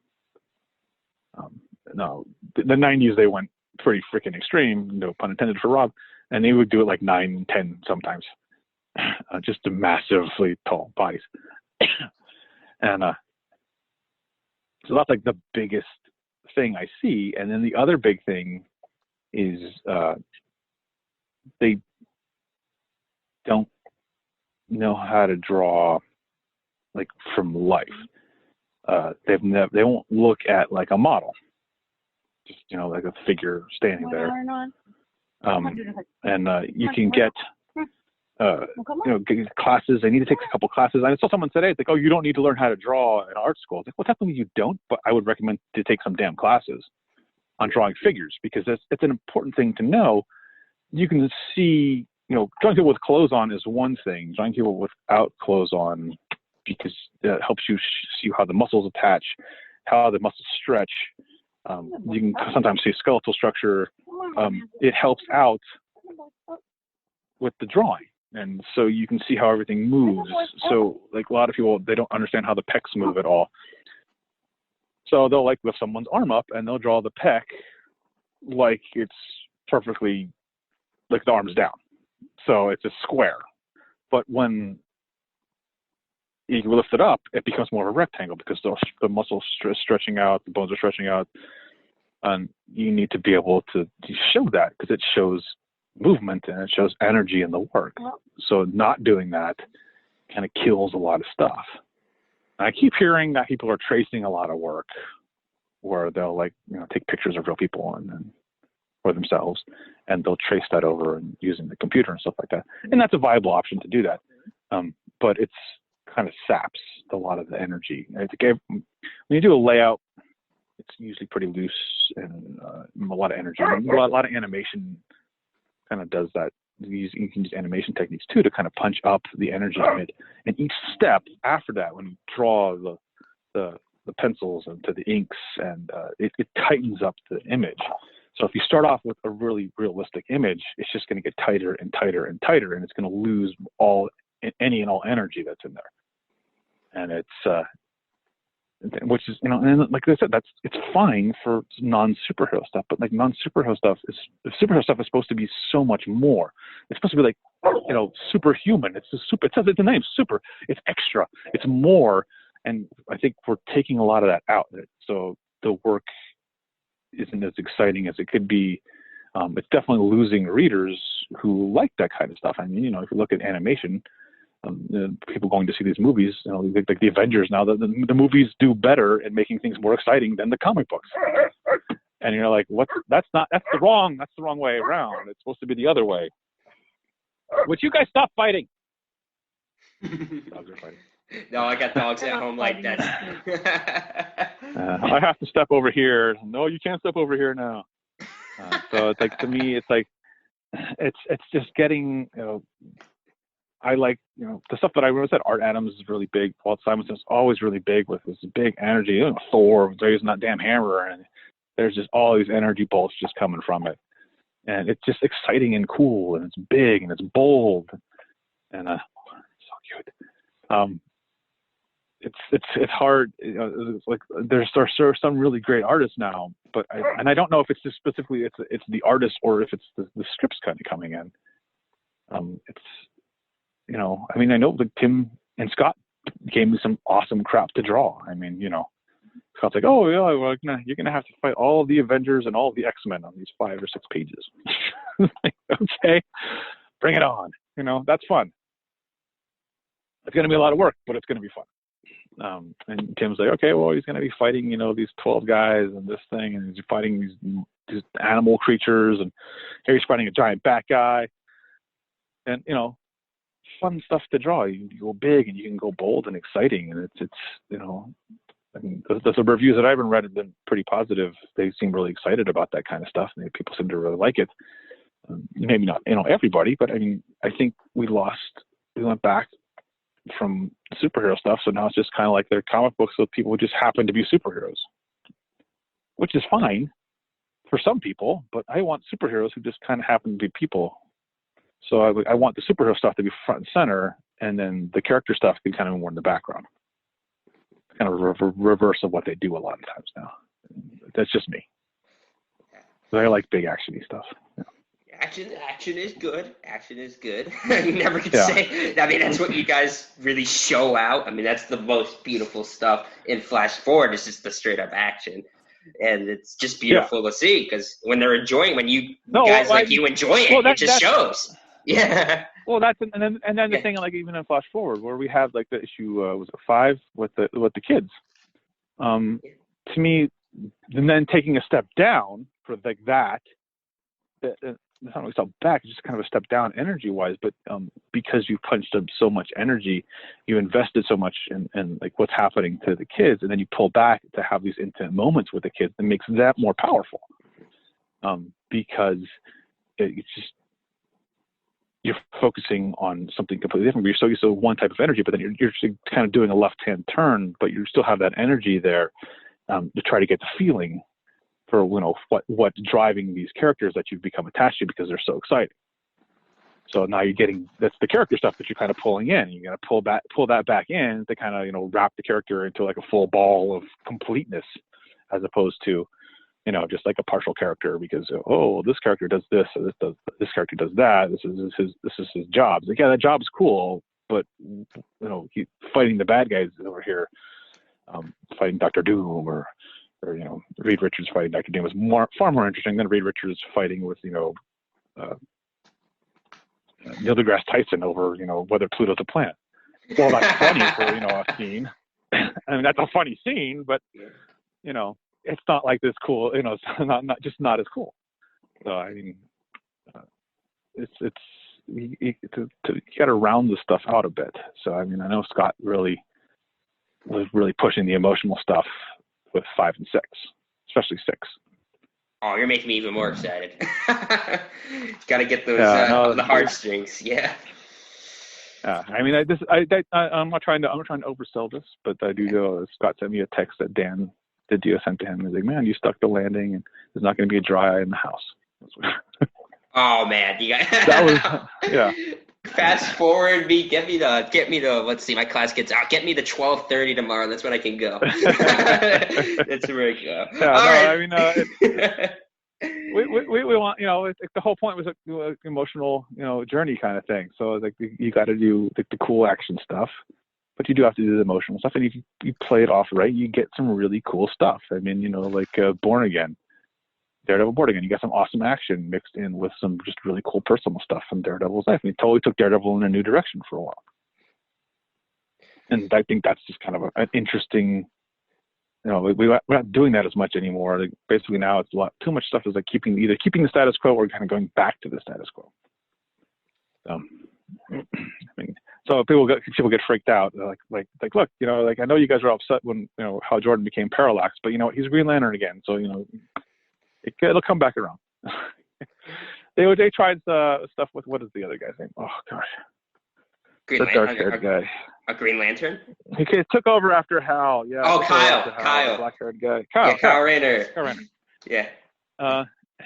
No, the 90s, they went pretty freaking extreme, no pun intended for Rob, and they would do it like 9, 10 sometimes, just the massively tall bodies. And so that's like the biggest thing I see. And then the other big thing is they don't know how to draw like from life. They won't look at like a model, just like a figure standing there. And you can get classes. They need to take a couple classes. I saw someone today, it's like, oh, you don't need to learn how to draw in art school. It's like, well, technically you don't, but I would recommend to take some damn classes on drawing figures, because it's an important thing to know. You can see, drawing people with clothes on is one thing. Drawing people without clothes on, because it helps you see how the muscles attach, how the muscles stretch. You can sometimes see skeletal structure. It helps out with the drawing. And so you can see how everything moves. So like a lot of people, they don't understand how the pecs move at all. So they'll like lift someone's arm up and they'll draw the pec like it's perfectly, like the arm's down. So it's a square. But when you lift it up, it becomes more of a rectangle, because the muscles stretching out, the bones are stretching out. And you need to be able to show that, because it shows movement and it shows energy in the work. So not doing that kind of kills a lot of stuff. And I keep hearing that people are tracing a lot of work, where they'll take pictures of real people and or themselves, and they'll trace that over and using the computer and stuff like that. And that's a viable option to do that. but it's kind of saps a lot of the energy. I think when you do a layout, it's usually pretty loose and a lot of energy. A lot of animation kind of does that. You can use animation techniques too to kind of punch up the energy in it. And each step after that, when you draw the pencils into the inks, and it tightens up the image. So if you start off with a really realistic image, it's just going to get tighter and tighter and tighter, and it's going to lose any and all energy that's in there. And it's which is, and like I said, it's fine for non-superhero stuff, but like non-superhero stuff superhero stuff is supposed to be so much more. It's supposed to be like, superhuman. It says it's the name, super. It's extra. It's more. And I think we're taking a lot of that out. So the work isn't as exciting as it could be. It's definitely losing readers who like that kind of stuff. I mean, if you look at animation, people going to see these movies, like the Avengers now, the movies do better at making things more exciting than the comic books. And you're like, that's the wrong way around. It's supposed to be the other way. Would you guys stop fighting? Dogs are fighting. No, I got dogs at home like that. I have to step over here. No, you can't step over here now. So it's like, to me, it's like, it's just getting, I like, the stuff that I said. Art Adams is really big. Walt Simonson's always really big with this big energy. Thor, they're using that damn hammer, and there's just all these energy bolts just coming from it. And it's just exciting and cool, and it's big, and it's bold, and so cute. It's hard. It's like there are some really great artists now, but I don't know if it's just specifically it's the artist or if it's the scripts kind of coming in. I mean, I know that Tim and Scott gave me some awesome crap to draw. I mean, Scott's like, oh yeah, well, you're gonna have to fight all the Avengers and all the X-Men on these 5 or 6 pages. Like, okay, bring it on. That's fun. It's gonna be a lot of work, but it's gonna be fun. And Tim's like, okay, well, he's going to be fighting, these 12 guys and this thing, and he's fighting these animal creatures, and here he's fighting a giant bat guy, and fun stuff to draw. You can go big and you can go bold and exciting, and it's I mean, the reviews that I've read have been pretty positive. They seem really excited about that kind of stuff, and people seem to really like it. Maybe not, everybody, but I mean, I think we went back from superhero stuff, so now it's just kind of like they're comic books with people who just happen to be superheroes, which is fine for some people, but I want superheroes who just kind of happen to be people. So I want the superhero stuff to be front and center, and then the character stuff can kind of be more in the background. Kind of reverse of what they do a lot of times now. That's just me. I like big actiony stuff. Yeah. Action is good. Action is good. You never could say. I mean, that's what you guys really show out. I mean, that's the most beautiful stuff in Flash Forward. Is just the straight up action, and it's just beautiful to see. Because when they're enjoying, you enjoy it, it just shows. Yeah. Well, that's and then the thing, like even in Flash Forward, where we have like the issue was it 5 with the kids. To me, and then taking a step down for like that. It's not really a step back, it's just kind of a step down energy-wise, but because you punched up so much energy, you invested so much in like what's happening to the kids, and then you pull back to have these intimate moments with the kids, it makes that more powerful. Because it's just, you're focusing on something completely different. You're so used to one type of energy, but then you're kind of doing a left-hand turn, but you still have that energy there to try to get the feeling for what's driving these characters that you've become attached to because they're so exciting. So now you're getting, that's the character stuff that you're kind of pulling in. You got to pull that back in to kind of wrap the character into like a full ball of completeness, as opposed to just like a partial character because this character does this, or this character does that. This is his job. Like, yeah, that job's cool, but he fighting the bad guys over here, fighting Dr. Doom or Reed Richards fighting Dr. Doom was far more interesting than Reed Richards fighting with Neil deGrasse Tyson over whether Pluto's a planet. Well, that's funny for a scene. I mean, that's a funny scene, but it's not like this cool. It's not as cool. So I mean, it's you got to round the stuff out a bit. So I mean, I know Scott was really pushing the emotional stuff with 5 and 6, especially 6. Oh, you're making me even more excited. Got to get those the heartstrings. Yeah. I mean, I'm not trying to oversell this, but I do know Scott sent me a text that Dan Didio sent to him. He's like, "Man, you stuck the landing, and there's not going to be a dry eye in the house." Oh man, you got that was yeah. Fast forward me, get me the. Let's see, my class gets out. Get me the 12:30 tomorrow. That's when I can go. That's where I go. Yeah, right. I mean, we want, the whole point was an emotional, journey kind of thing. So like you got to do the cool action stuff, but you do have to do the emotional stuff, and if you play it off right, you get some really cool stuff. I mean, like Born Again. Daredevil Born Again, you got some awesome action mixed in with some just really cool personal stuff from Daredevil's life. And he totally took Daredevil in a new direction for a while. And I think that's just kind of an interesting, we're not doing that as much anymore. Like basically now it's a lot too much stuff is like keeping the status quo or kind of going back to the status quo. I mean, so people get freaked out. They're like, look, I know you guys are upset when how Jordan became Parallax, but he's Green Lantern again, so it'll come back around. They tried stuff with, what is the other guy's name? Oh gosh, the dark-haired guy. A Green Lantern. He took over after Hal. Yeah. Oh, Kyle. Black-haired guy. Kyle Rayner. Kyle Rayner. Yeah.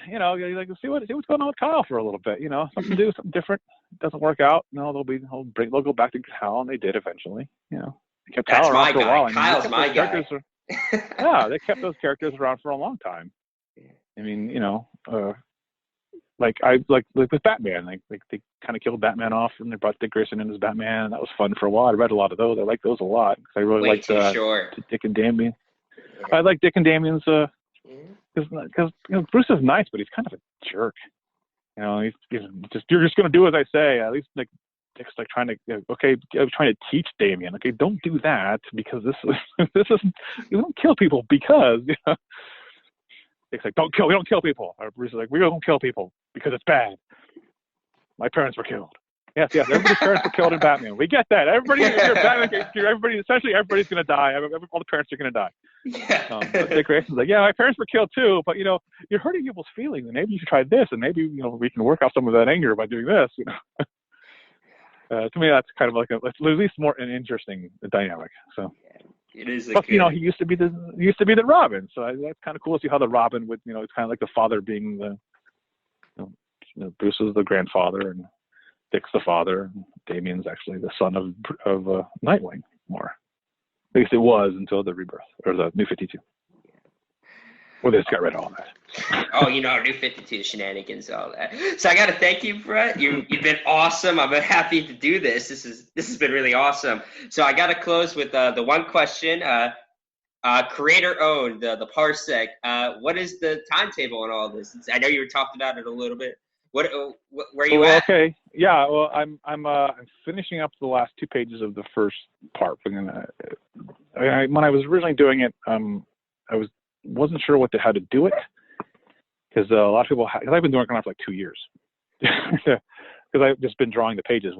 You like see what's going on with Kyle for a little bit. Something to do, something different. It doesn't work out. No, they'll go back to Hal, and they did eventually. They kept Kyle around for a while. Kyle's my guy. Yeah, they kept those characters around for a long time. I mean, like with Batman, like they kind of killed Batman off, and they brought Dick Grayson in as Batman, and that was fun for a while. I read a lot of those. I like those a lot because I really liked Dick and Damian. Yeah. I like Dick and Damian's because Bruce is nice, but he's kind of a jerk. He's just you're just gonna do as I say. At least like Dick's like trying to teach Damian. Okay, don't do that because this isn't you don't kill people because It's like, we don't kill people. Or Bruce is like, we don't kill people because it's bad. My parents were killed. Yes, everybody's parents were killed in Batman. We get that. Everybody's going to die. All the parents are going to die. Yeah. But Dick Grayson's like, yeah, my parents were killed too, but you're hurting people's feelings, and maybe you should try this, and maybe we can work off some of that anger by doing this. To me, that's kind of like at least more an interesting dynamic. So. It is. Plus, he used to be the Robin, so that's kind of cool to see how the Robin would, it's kind of like the father being the, Bruce is the grandfather and Dick's the father. And Damian's actually the son of Nightwing, more. At least it was until the Rebirth or the New 52. Well, they just got rid of all that. Oh, New 52 shenanigans, all that. So I got to thank you, Brett. You've been awesome. I'm happy to do this. This has been really awesome. So I got to close with the one question. Creator owned, the Parsec. What is the timetable on all this? I know you were talking about it a little bit. Where are you at? Okay. Yeah. Well, I'm finishing up the last 2 pages of the first part. When I was originally doing it, I wasn't sure how to do it because a lot of people because I've been working on it for like 2 years because I've just been drawing the pages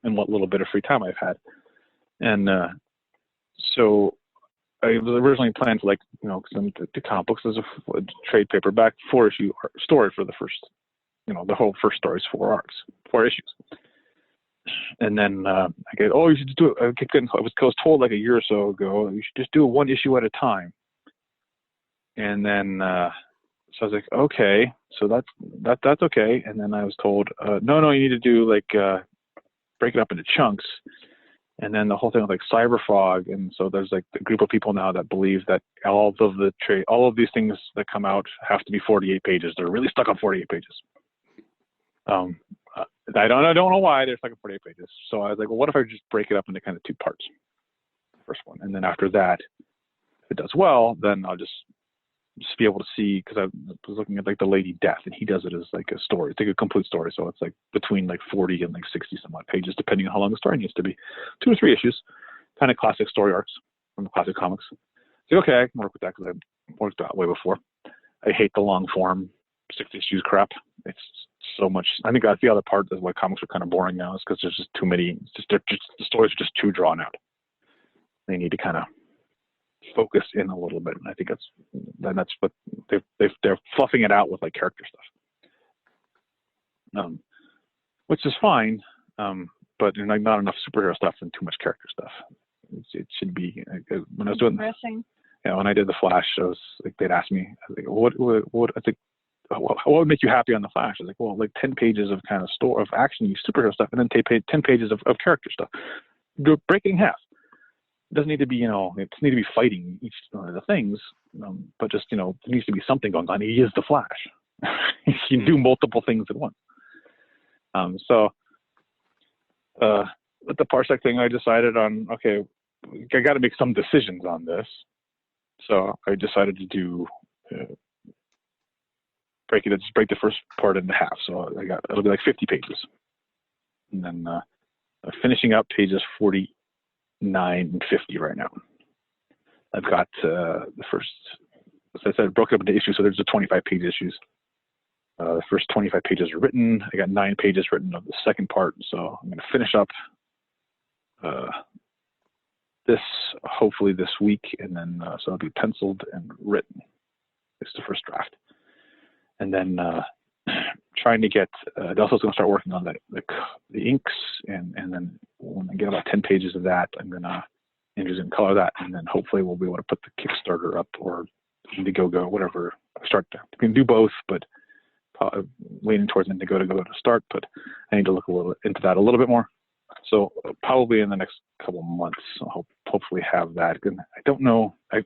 in what little bit of free time I've had, and so I was originally planned to the comic books as a trade paperback 4-issue story for the first the whole first story is 4 issues, and then I go, you should just do it. I was told like a year or so ago you should just do it 1 issue at a time. And then, so I was like, okay, so that's okay. And then I was told, no, you need to do break it up into chunks. And then the whole thing with Cyberfrog. And so there's a group of people now that believe that all of these things that come out have to be 48 pages. They're really stuck on 48 pages. I don't know why they're stuck on 48 pages. So I was like, well, what if I just break it up into kind of 2 parts? First one. And then after that, if it does well, then I'll just be able to see, because I was looking at the Lady Death, and he does it as a story. It's a complete story, so it's between 40 and 60 some odd pages, depending on how long the story needs to be. 2 or 3 issues, kind of classic story arcs from the classic comics. So okay, I can work with that because I've worked that way before. I hate the long form 6 issues crap. It's so much. I think that's the other part is why comics are kind of boring now, is because there's just too many. The stories are just too drawn out. They need to kind of focus in a little bit, and I think that's what they're fluffing it out with like character stuff, which is fine, but like not enough superhero stuff and too much character stuff. It should be when I was doing. Yeah, when I did the Flash shows, like they'd ask me, I was like, what I think, what would make you happy on the Flash? I was like, well, like 10 pages of kind of action superhero stuff, and then 10 pages of character stuff. Break it in half. It doesn't need to be, it doesn't need to be fighting each of the things, but just, there needs to be something going on. He is the Flash. He can do multiple things at once. With the Parsec thing, I decided on, okay, I got to make some decisions on this. So I decided to do break the first part into half. So it'll be like 50 pages, and then finishing up pages 49 and 50 right now. I've got the first, as I said, broken up into issues. So there's the 25-page issues. The first 25 pages are written. I got 9 pages written of the second part. So I'm going to finish up this hopefully this week, and then so it'll be penciled and written. It's the first draft, and then trying to get. Also, going to start working on the inks, and then when I get about 10 pages of that, I'm gonna color that, and then hopefully we'll be able to put the Kickstarter up or Indiegogo, whatever. Start. We can do both, but leaning towards Indiegogo to start. But I need to look a little into that a little bit more. So probably in the next couple of months, I'll hopefully have that. And I don't know. I'm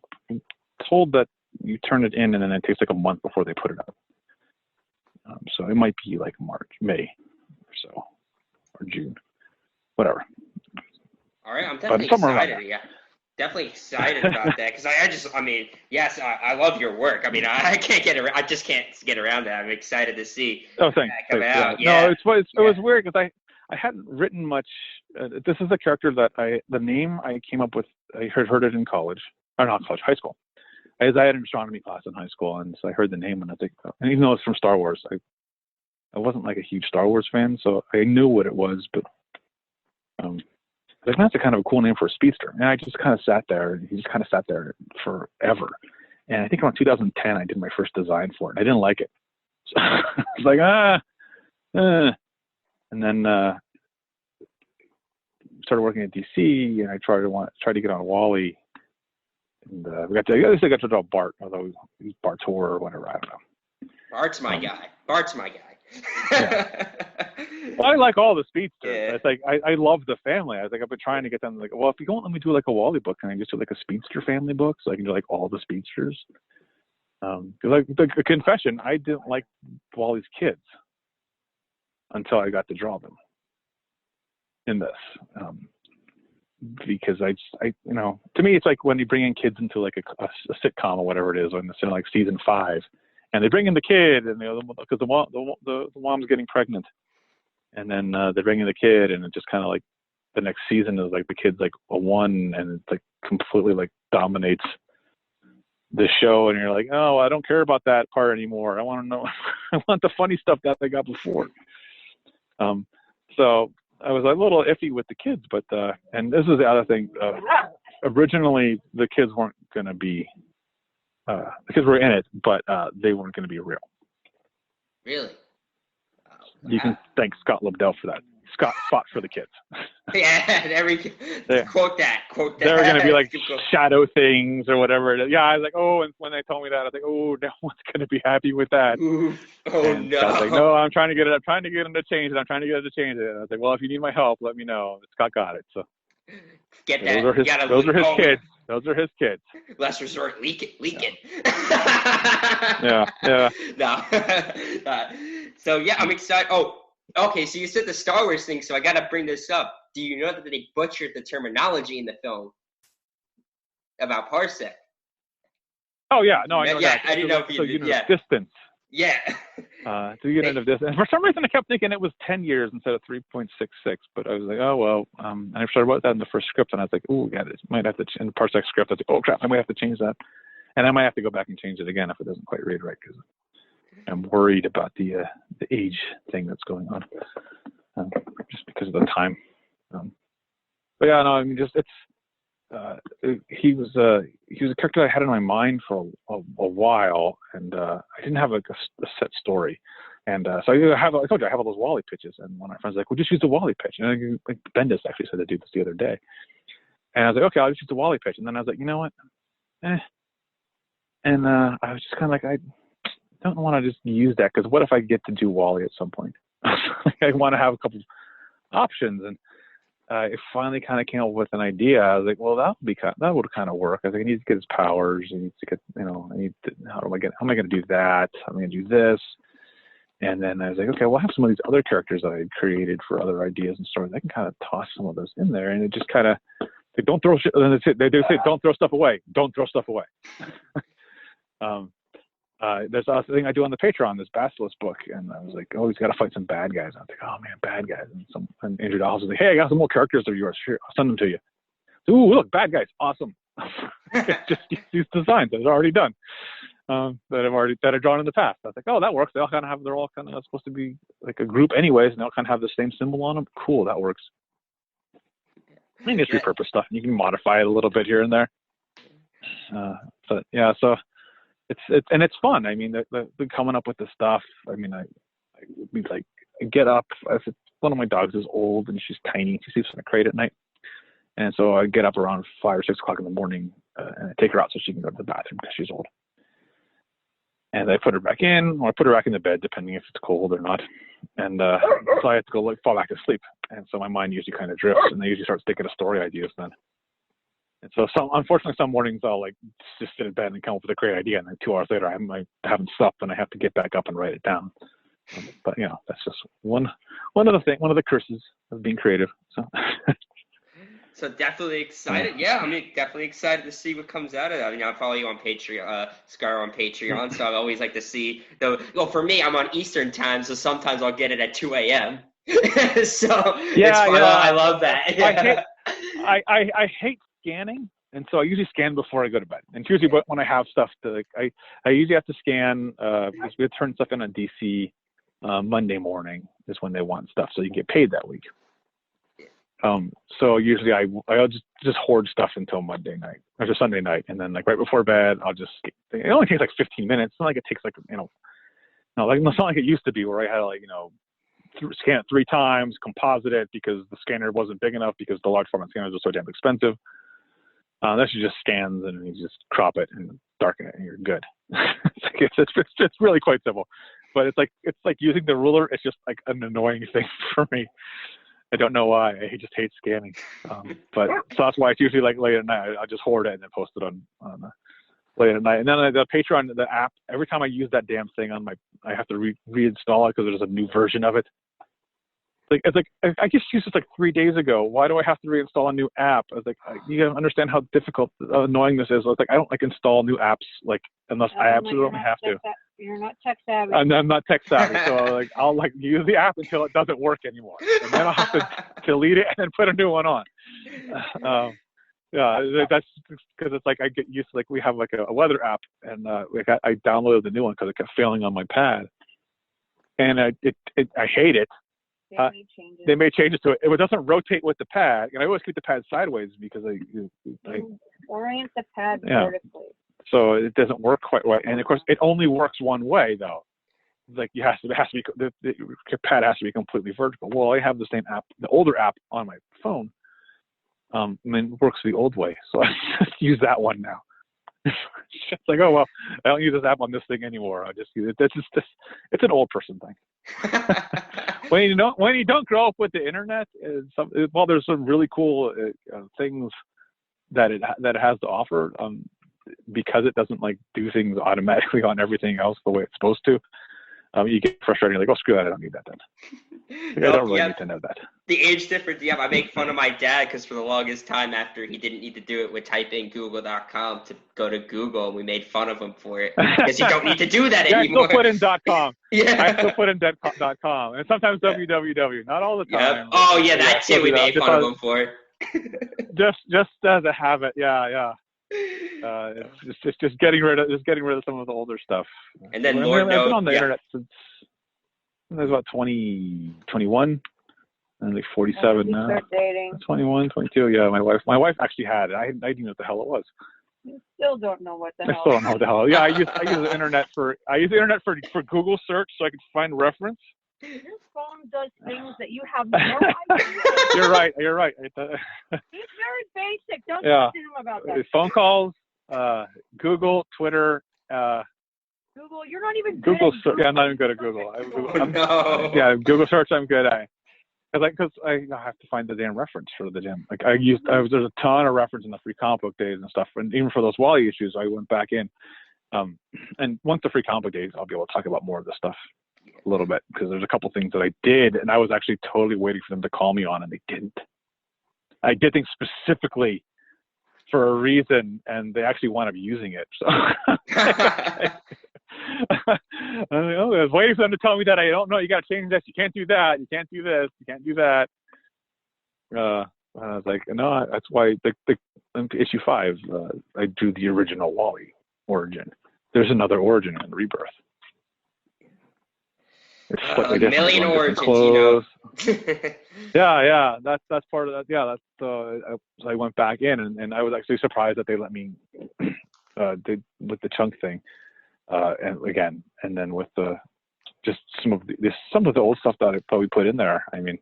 told that you turn it in and then it takes like a month before they put it up. So it might be like May or so, or June, whatever. All right, I'm definitely excited. Yeah, definitely excited about that because yes, I love your work. I can't get around. I just can't get around that. I'm excited to see. Oh, thanks. Come out. Yeah. No, it was weird because I hadn't written much. This is a character that the name I came up with, I heard it in college, or not college, high school. I had an astronomy class in high school, and so I heard the name, and I think, and even though it's from Star Wars, I wasn't like a huge Star Wars fan, so I knew what it was, but that's a kind of a cool name for a speedster. And I just kind of sat there, and he just kind of sat there forever. And I think around 2010, I did my first design for it. I didn't like it. So I was like, and then started working at DC, and I tried to get on Wally, and I got to draw Bart, although he's Bartor or whatever. I don't know. Bart's my guy. Yeah. Well, I like all the speedsters. Yeah. It's like I love the family. I was like, I've been trying to get them. Like, well, if you don't let me do like a Wally book, can I just do like a speedster family book so I can do like all the speedsters? Like the confession, I didn't like Wally's kids until I got to draw them in this, because I to me it's like when you bring in kids into like a sitcom or whatever it is, when it's in like season 5, and they bring in the kid, and because the mom's getting pregnant, and then they bring in the kid, and it just kind of like the next season is like the kid's like a 1, and it's like completely like dominates the show, and you're like, oh, I don't care about that part anymore. I want to know, I want the funny stuff that they got before. So I was a little iffy with the kids, but and this is the other thing. Originally, the kids weren't going to be. The kids were in it, but they weren't going to be real. Really? You can thank Scott Lobdell for that. Scott fought for the kids. Yeah, quote that. They're going to be like shadow things or whatever it is. Yeah, I was like, oh, and when they told me that, I was like, oh, no one's going to be happy with that. Ooh. Oh, and no. Scott's like, no, I'm trying to get them to change it. And I was like, well, if you need my help, let me know. Scott got it. So get that. Those are his kids. Those are his kids. Last resort, leak it. Yeah. No. So yeah, I'm excited. Oh, okay. So you said the Star Wars thing, so I got to bring this up. Do you know that they butchered the terminology in the film about Parsec? Oh yeah, no, I know yeah, that. I didn't know if you did. Yeah. Distance. Yeah. To the unit of distance. And for some reason, I kept thinking it was 10 years instead of 3.66. But I was like, oh well. And I started about that in the first script, and I was like, oh yeah, it might have to. In the Parsec script, I was like, oh crap, I might have to change that, and I might have to go back and change it again if it doesn't quite read right, because I'm worried about the age thing that's going on, just because of the time. But yeah, no, I mean, just he was a character I had in my mind for a while, and I didn't have a set story. And so I told you I have all those Wally pitches, and one of my friends was like, "Well, just use the Wally pitch." And like Bendis actually said to do this the other day, and I was like, "Okay, I'll just use the Wally pitch." And then I was like, "You know what? And I was just kind of like, I don't want to just use that, because what if I get to do Wally at some point? I want to have a couple options." And it finally kind of came up with an idea. I was like, well, that would kind of work. I was like, I need to get his powers. I need to get, how am I going to do that? I'm going to do this. And then I was like, okay, well, I have some of these other characters that I had created for other ideas and stories. I can kind of toss some of those in there, and it just kind of, like, don't throw shit. They do say, don't throw stuff away. Don't throw stuff away. There's a thing I do on the Patreon, this Basilisk book, and I was like, oh, he's got to fight some bad guys. I was like, oh man, bad guys. And Andrew Dawes was like, hey, I got some more characters of yours. Sure, I'll send them to you. So, ooh, look, bad guys, awesome. Just these designs that I've already done, that I've drawn in the past. I was like, oh, that works. They're all kind of supposed to be like a group anyways, and they all kind of have the same symbol on them. Cool, that works. I mean, just repurpose stuff. You can modify it a little bit here and there. But yeah, so it's fun. I mean, the coming up with the stuff. I mean, I get up. One of my dogs is old and she's tiny. She sleeps in a crate at night, and so I get up around 5 or 6 o'clock in the morning and I take her out so she can go to the bathroom because she's old. And I put her back in, or I put her back in the bed, depending if it's cold or not. And so I have to go fall back to sleep. And so my mind usually kind of drifts, and I usually start thinking of story ideas then. And so unfortunately, some mornings I'll just sit in bed and come up with a great idea, and then 2 hours later I haven't slept, and I have to get back up and write it down. But that's just one of the curses of being creative. So. So definitely excited. Yeah, I mean, definitely excited to see what comes out of that. I mean, I follow you on Patreon, Scar on Patreon, so I always like to see for me, I'm on Eastern time, so sometimes I'll get it at 2 a.m. So it's fun. Yeah. I love that. Yeah. I hate scanning, and so I usually scan before I go to bed. And it's usually when I have stuff to I usually have to scan because we turn stuff in on DC Monday morning is when they want stuff, so you get paid that week. So usually I'll just hoard stuff until Monday night or just Sunday night, and then right before bed I'll just. It only takes 15 minutes. It's not like it takes it's not like it used to be where I had to scan it 3 times, composite it because the scanner wasn't big enough because the large format scanners are so damn expensive. This just scans and you just crop it and darken it and you're good. It's really quite simple, but it's like using the ruler. It's just like an annoying thing for me. I don't know why. I just hate scanning. But so that's why it's usually late at night. I just hoard it and then post it on late at night. And then the Patreon, the app, every time I use that damn thing I have to reinstall it because there's a new version of it. It's like I just used this 3 days ago. Why do I have to reinstall a new app? I was like, you gotta understand how difficult, annoying this is. I was like, I don't install new apps unless I absolutely have to. You're not tech savvy. And I'm not tech savvy, so I'll use the app until it doesn't work anymore, and then I'll have to delete it and then put a new one on. Yeah, that's because it's I get used to we have a weather app, and I downloaded the new one because it kept failing on my pad, and I hate it. They made changes to it. It doesn't rotate with the pad, and I always keep the pad sideways because I orient the pad vertically. So it doesn't work quite right, and of course it only works one way though. The pad has to be completely vertical. Well, I have the same app, the older app on my phone. It works the old way, so I just use that one now. It's oh well, I don't use this app on this thing anymore. I just use it. It's an old person thing. When you don't grow up with the internet, there's some really cool things that it has to offer. Because it doesn't do things automatically on everything else the way it's supposed to. You get frustrated. You're oh, screw that. I don't need that then. I don't really need to know that. The age difference. Yeah, I make fun of my dad because for the longest time after he didn't need to do it with typing google.com to go to Google, and we made fun of him for it because you don't need to do that anymore. I still put in .com. Yeah. I still put in .com. And sometimes www. Not all the time. Yep. Oh, yeah, that too we made fun of him for. Just as a habit. Yeah. It's just getting rid of some of the older stuff. And then I've been on the internet since I was about 21. I'm like 47 now. Start dating. 21, 22. Yeah, my wife actually had it. I didn't even know what the hell it was. You still don't know what the hell. I still don't know what the hell. Yeah, I use the internet for Google search so I can find reference. Your phone does things that you have no idea. You're right. He's very basic. Don't yeah. talk to him about that. Phone calls, Google, Twitter. Google. You're not even Google. good at Google. Yeah, I'm not even good at Google. No. Yeah, Google search I'm good at. Because I have to find the damn reference for the damn. Like there's a ton of reference in the free comic book days and stuff, and even for those Wally issues, I went back in. And once the free comic book days, I'll be able to talk about more of this stuff a little bit, because there's a couple things that I did, and I was actually totally waiting for them to call me on, and they didn't. I did things specifically for a reason, and they actually wound up using it. So. I was waiting for them to tell me that I don't know. You got to change this. You can't do that. You can't do this. You can't do that. I was like, no, that's why the issue 5, I drew the original Wally origin. There's another origin in Rebirth. It's slightly different. A million origins, you know. yeah, that's part of that. Yeah, that's. I went back in, and I was actually surprised that they let me with the chunk thing. And then with just some of the old stuff that I probably put in there. I mean,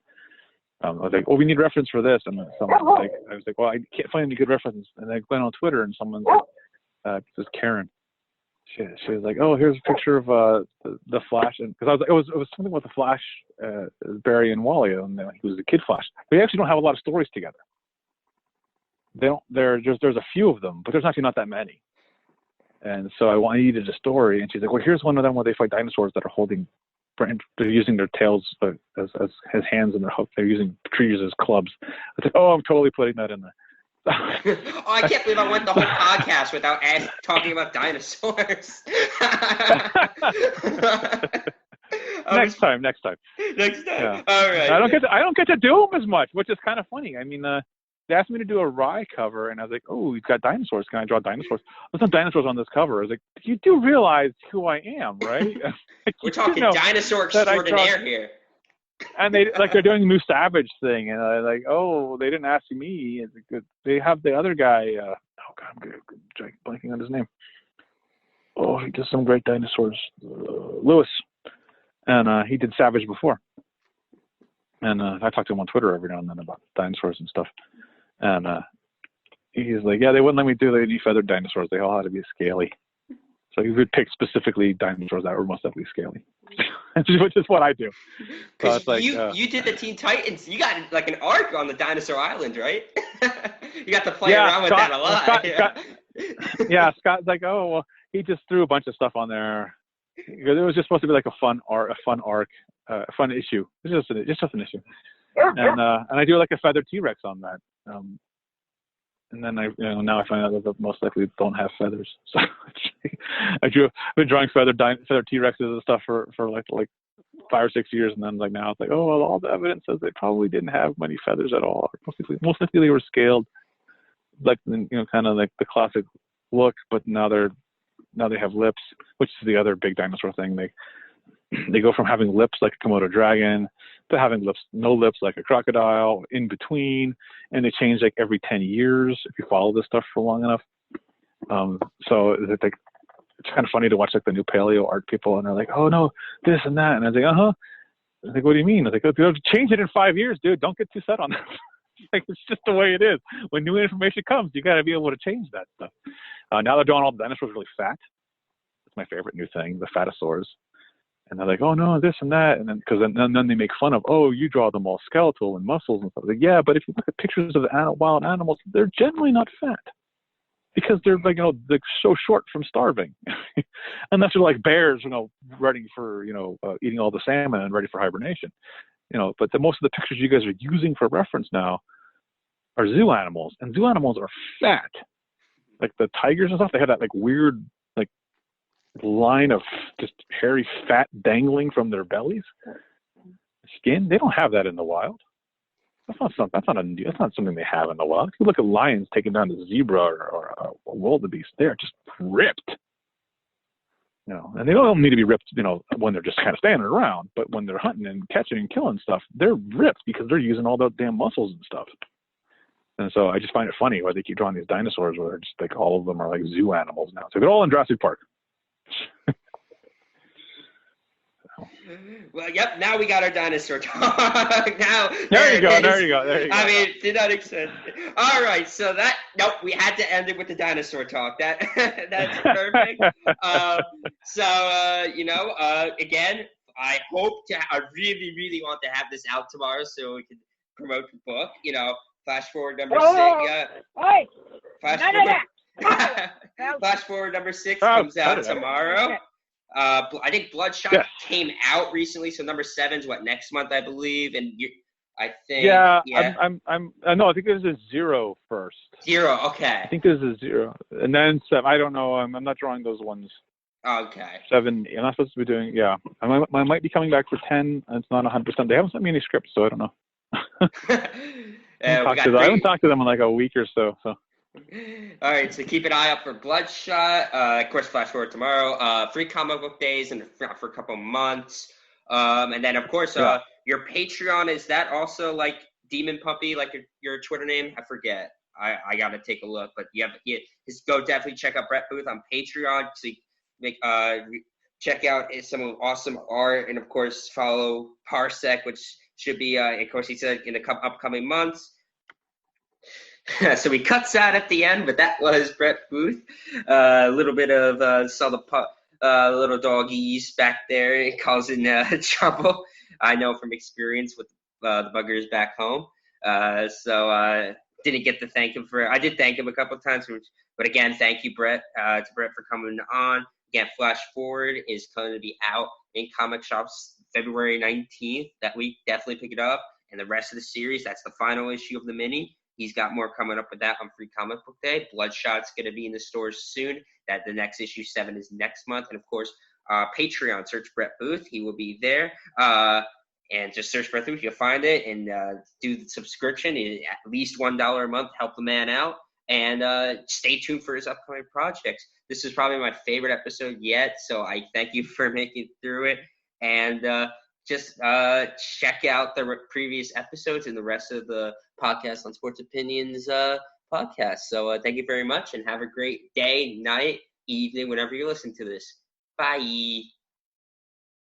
I was like, we need reference for this, and someone I was like, well, I can't find any good reference. And I went on Twitter, and someone, this is Karen. She was like, oh, here's a picture of the Flash, and because it was something with the Flash, Barry and Wally, and he was the Kid Flash. They actually don't have a lot of stories together. There's a few of them, but there's actually not that many. And so I needed a story, and she's like, well, here's one of them where they fight dinosaurs that are they're using their tails as hands, and they're using trees as clubs. I was like, oh, I'm totally putting that in there. Oh, I can't believe I went the whole podcast without talking about dinosaurs. Next time. Yeah. All right. I don't get to do them as much, which is kind of funny. I mean, they asked me to do a Rye cover, and I was like, oh, he's got dinosaurs. Can I draw dinosaurs? There's no dinosaurs on this cover. I was like, you do realize who I am, right? Like, we're talking dinosaur extraordinaire here. And they're doing a new Savage thing, and I'm like, oh, they didn't ask me. They have the other guy. Oh God, I'm blanking on his name. Oh, he does some great dinosaurs. Lewis, and he did Savage before. And I talk to him on Twitter every now and then about dinosaurs and stuff. And he's like, yeah, they wouldn't let me do any feathered dinosaurs. They all had to be scaly. So he would pick specifically dinosaurs that were most definitely scaly, which is what I do. So it's like, you did the Teen Titans. You got like an arc on the Dinosaur Island, right? You got to play around with that a lot. Scott's like, oh, well, he just threw a bunch of stuff on there. Because it was just supposed to be like a fun arc, a fun issue. It's just an issue. And I do like a feathered T-Rex on that. And then now I find out that most likely don't have feathers. So I've been drawing feathered T-Rexes and stuff for like 5 or 6 years, and then like now it's like, oh, well, all the evidence says they probably didn't have many feathers at all. Most likely they were scaled, like kind of like the classic look, but now they have lips, which is the other big dinosaur thing. They go from having lips like a Komodo dragon to having no lips like a crocodile in between, and they change like every 10 years if you follow this stuff for long enough. So it's kind of funny to watch like the new paleo art people, and they're like, oh no, this and that, and I was like, I was like, what do you mean? I was like, oh, change it in 5 years, dude. Don't get too set on that. It's just the way it is. When new information comes, you got to be able to change that stuff. Now they're drawing all the dinosaurs really fat. It's my favorite new thing, the Fatosaurs. And they're like, oh no, this and that, and then then they make fun of, oh, you draw them all skeletal and muscles and stuff. Like, yeah, but if you look at pictures of the wild animals, they're generally not fat because they're like they're so short from starving, unless they're like bears, ready for eating all the salmon and ready for hibernation, But most of the pictures you guys are using for reference now are zoo animals, and zoo animals are fat. Like the tigers and stuff, they have that like weird line of just hairy fat dangling from their bellies, skin. They don't have that in the wild. That's not something they have in the wild. If you look at lions taking down a zebra or a wildebeest, they're just ripped. And they don't need to be ripped, when they're just kind of standing around. But when they're hunting and catching and killing stuff, they're ripped because they're using all those damn muscles and stuff. And so I just find it funny why they keep drawing these dinosaurs where just like all of them are like zoo animals now. So they're all in Jurassic Park. Well, yep. Now we got our dinosaur talk. Now there you go. I mean, it did not exist. All right, so we had to end it with the dinosaur talk. That's perfect. Again, I really, really want to have this out tomorrow so we can promote the book. Flash Forward number 6. Flash Forward number 6 comes out tomorrow. I think Bloodshot came out recently, so number 7's next month, I believe, and I think. I think there's a 0 first. 0, okay. I think there's a 0, and then 7. I don't know. I'm not drawing those ones. Okay. 7. I'm not supposed to be doing. Yeah, I might be coming back for 10. And it's not 100%. They haven't sent me any scripts, so I don't know. I haven't talked to them in like a week or so. All right, so keep an eye out for Bloodshot. Of course, Flash Forward tomorrow. Free comic book days and for a couple months. And then, of course, your Patreon, is that also like Demon Puppy, like your Twitter name? I forget. I got to take a look. But just go definitely check out Brett Booth on Patreon. So check out some awesome art. And, of course, follow Parsec, which should be, of course, he said, in the upcoming months. So he cuts out at the end, but that was Brett Booth. A little bit of saw the little doggies back there causing trouble. I know from experience with the buggers back home. So didn't get to thank him I did thank him a couple of times, but again, thank you, Brett, to Brett for coming on. Again, Flash Forward is going to be out in comic shops February 19th. That week, definitely pick it up. And the rest of the series, that's the final issue of the mini. He's got more coming up with that on Free Comic Book Day. Bloodshot's going to be in the stores soon. That the next issue 7 is next month. And, of course, Patreon, search Brett Booth. He will be there. And just search Brett Booth. You'll find it. And do the subscription. At least $1 a month. Help the man out. And stay tuned for his upcoming projects. This is probably my favorite episode yet. So I thank you for making it through it. And just check out the previous episodes and the rest of the podcast on Sports Opinions podcast. So thank you very much and have a great day, night, evening, whenever you listen to this. Bye.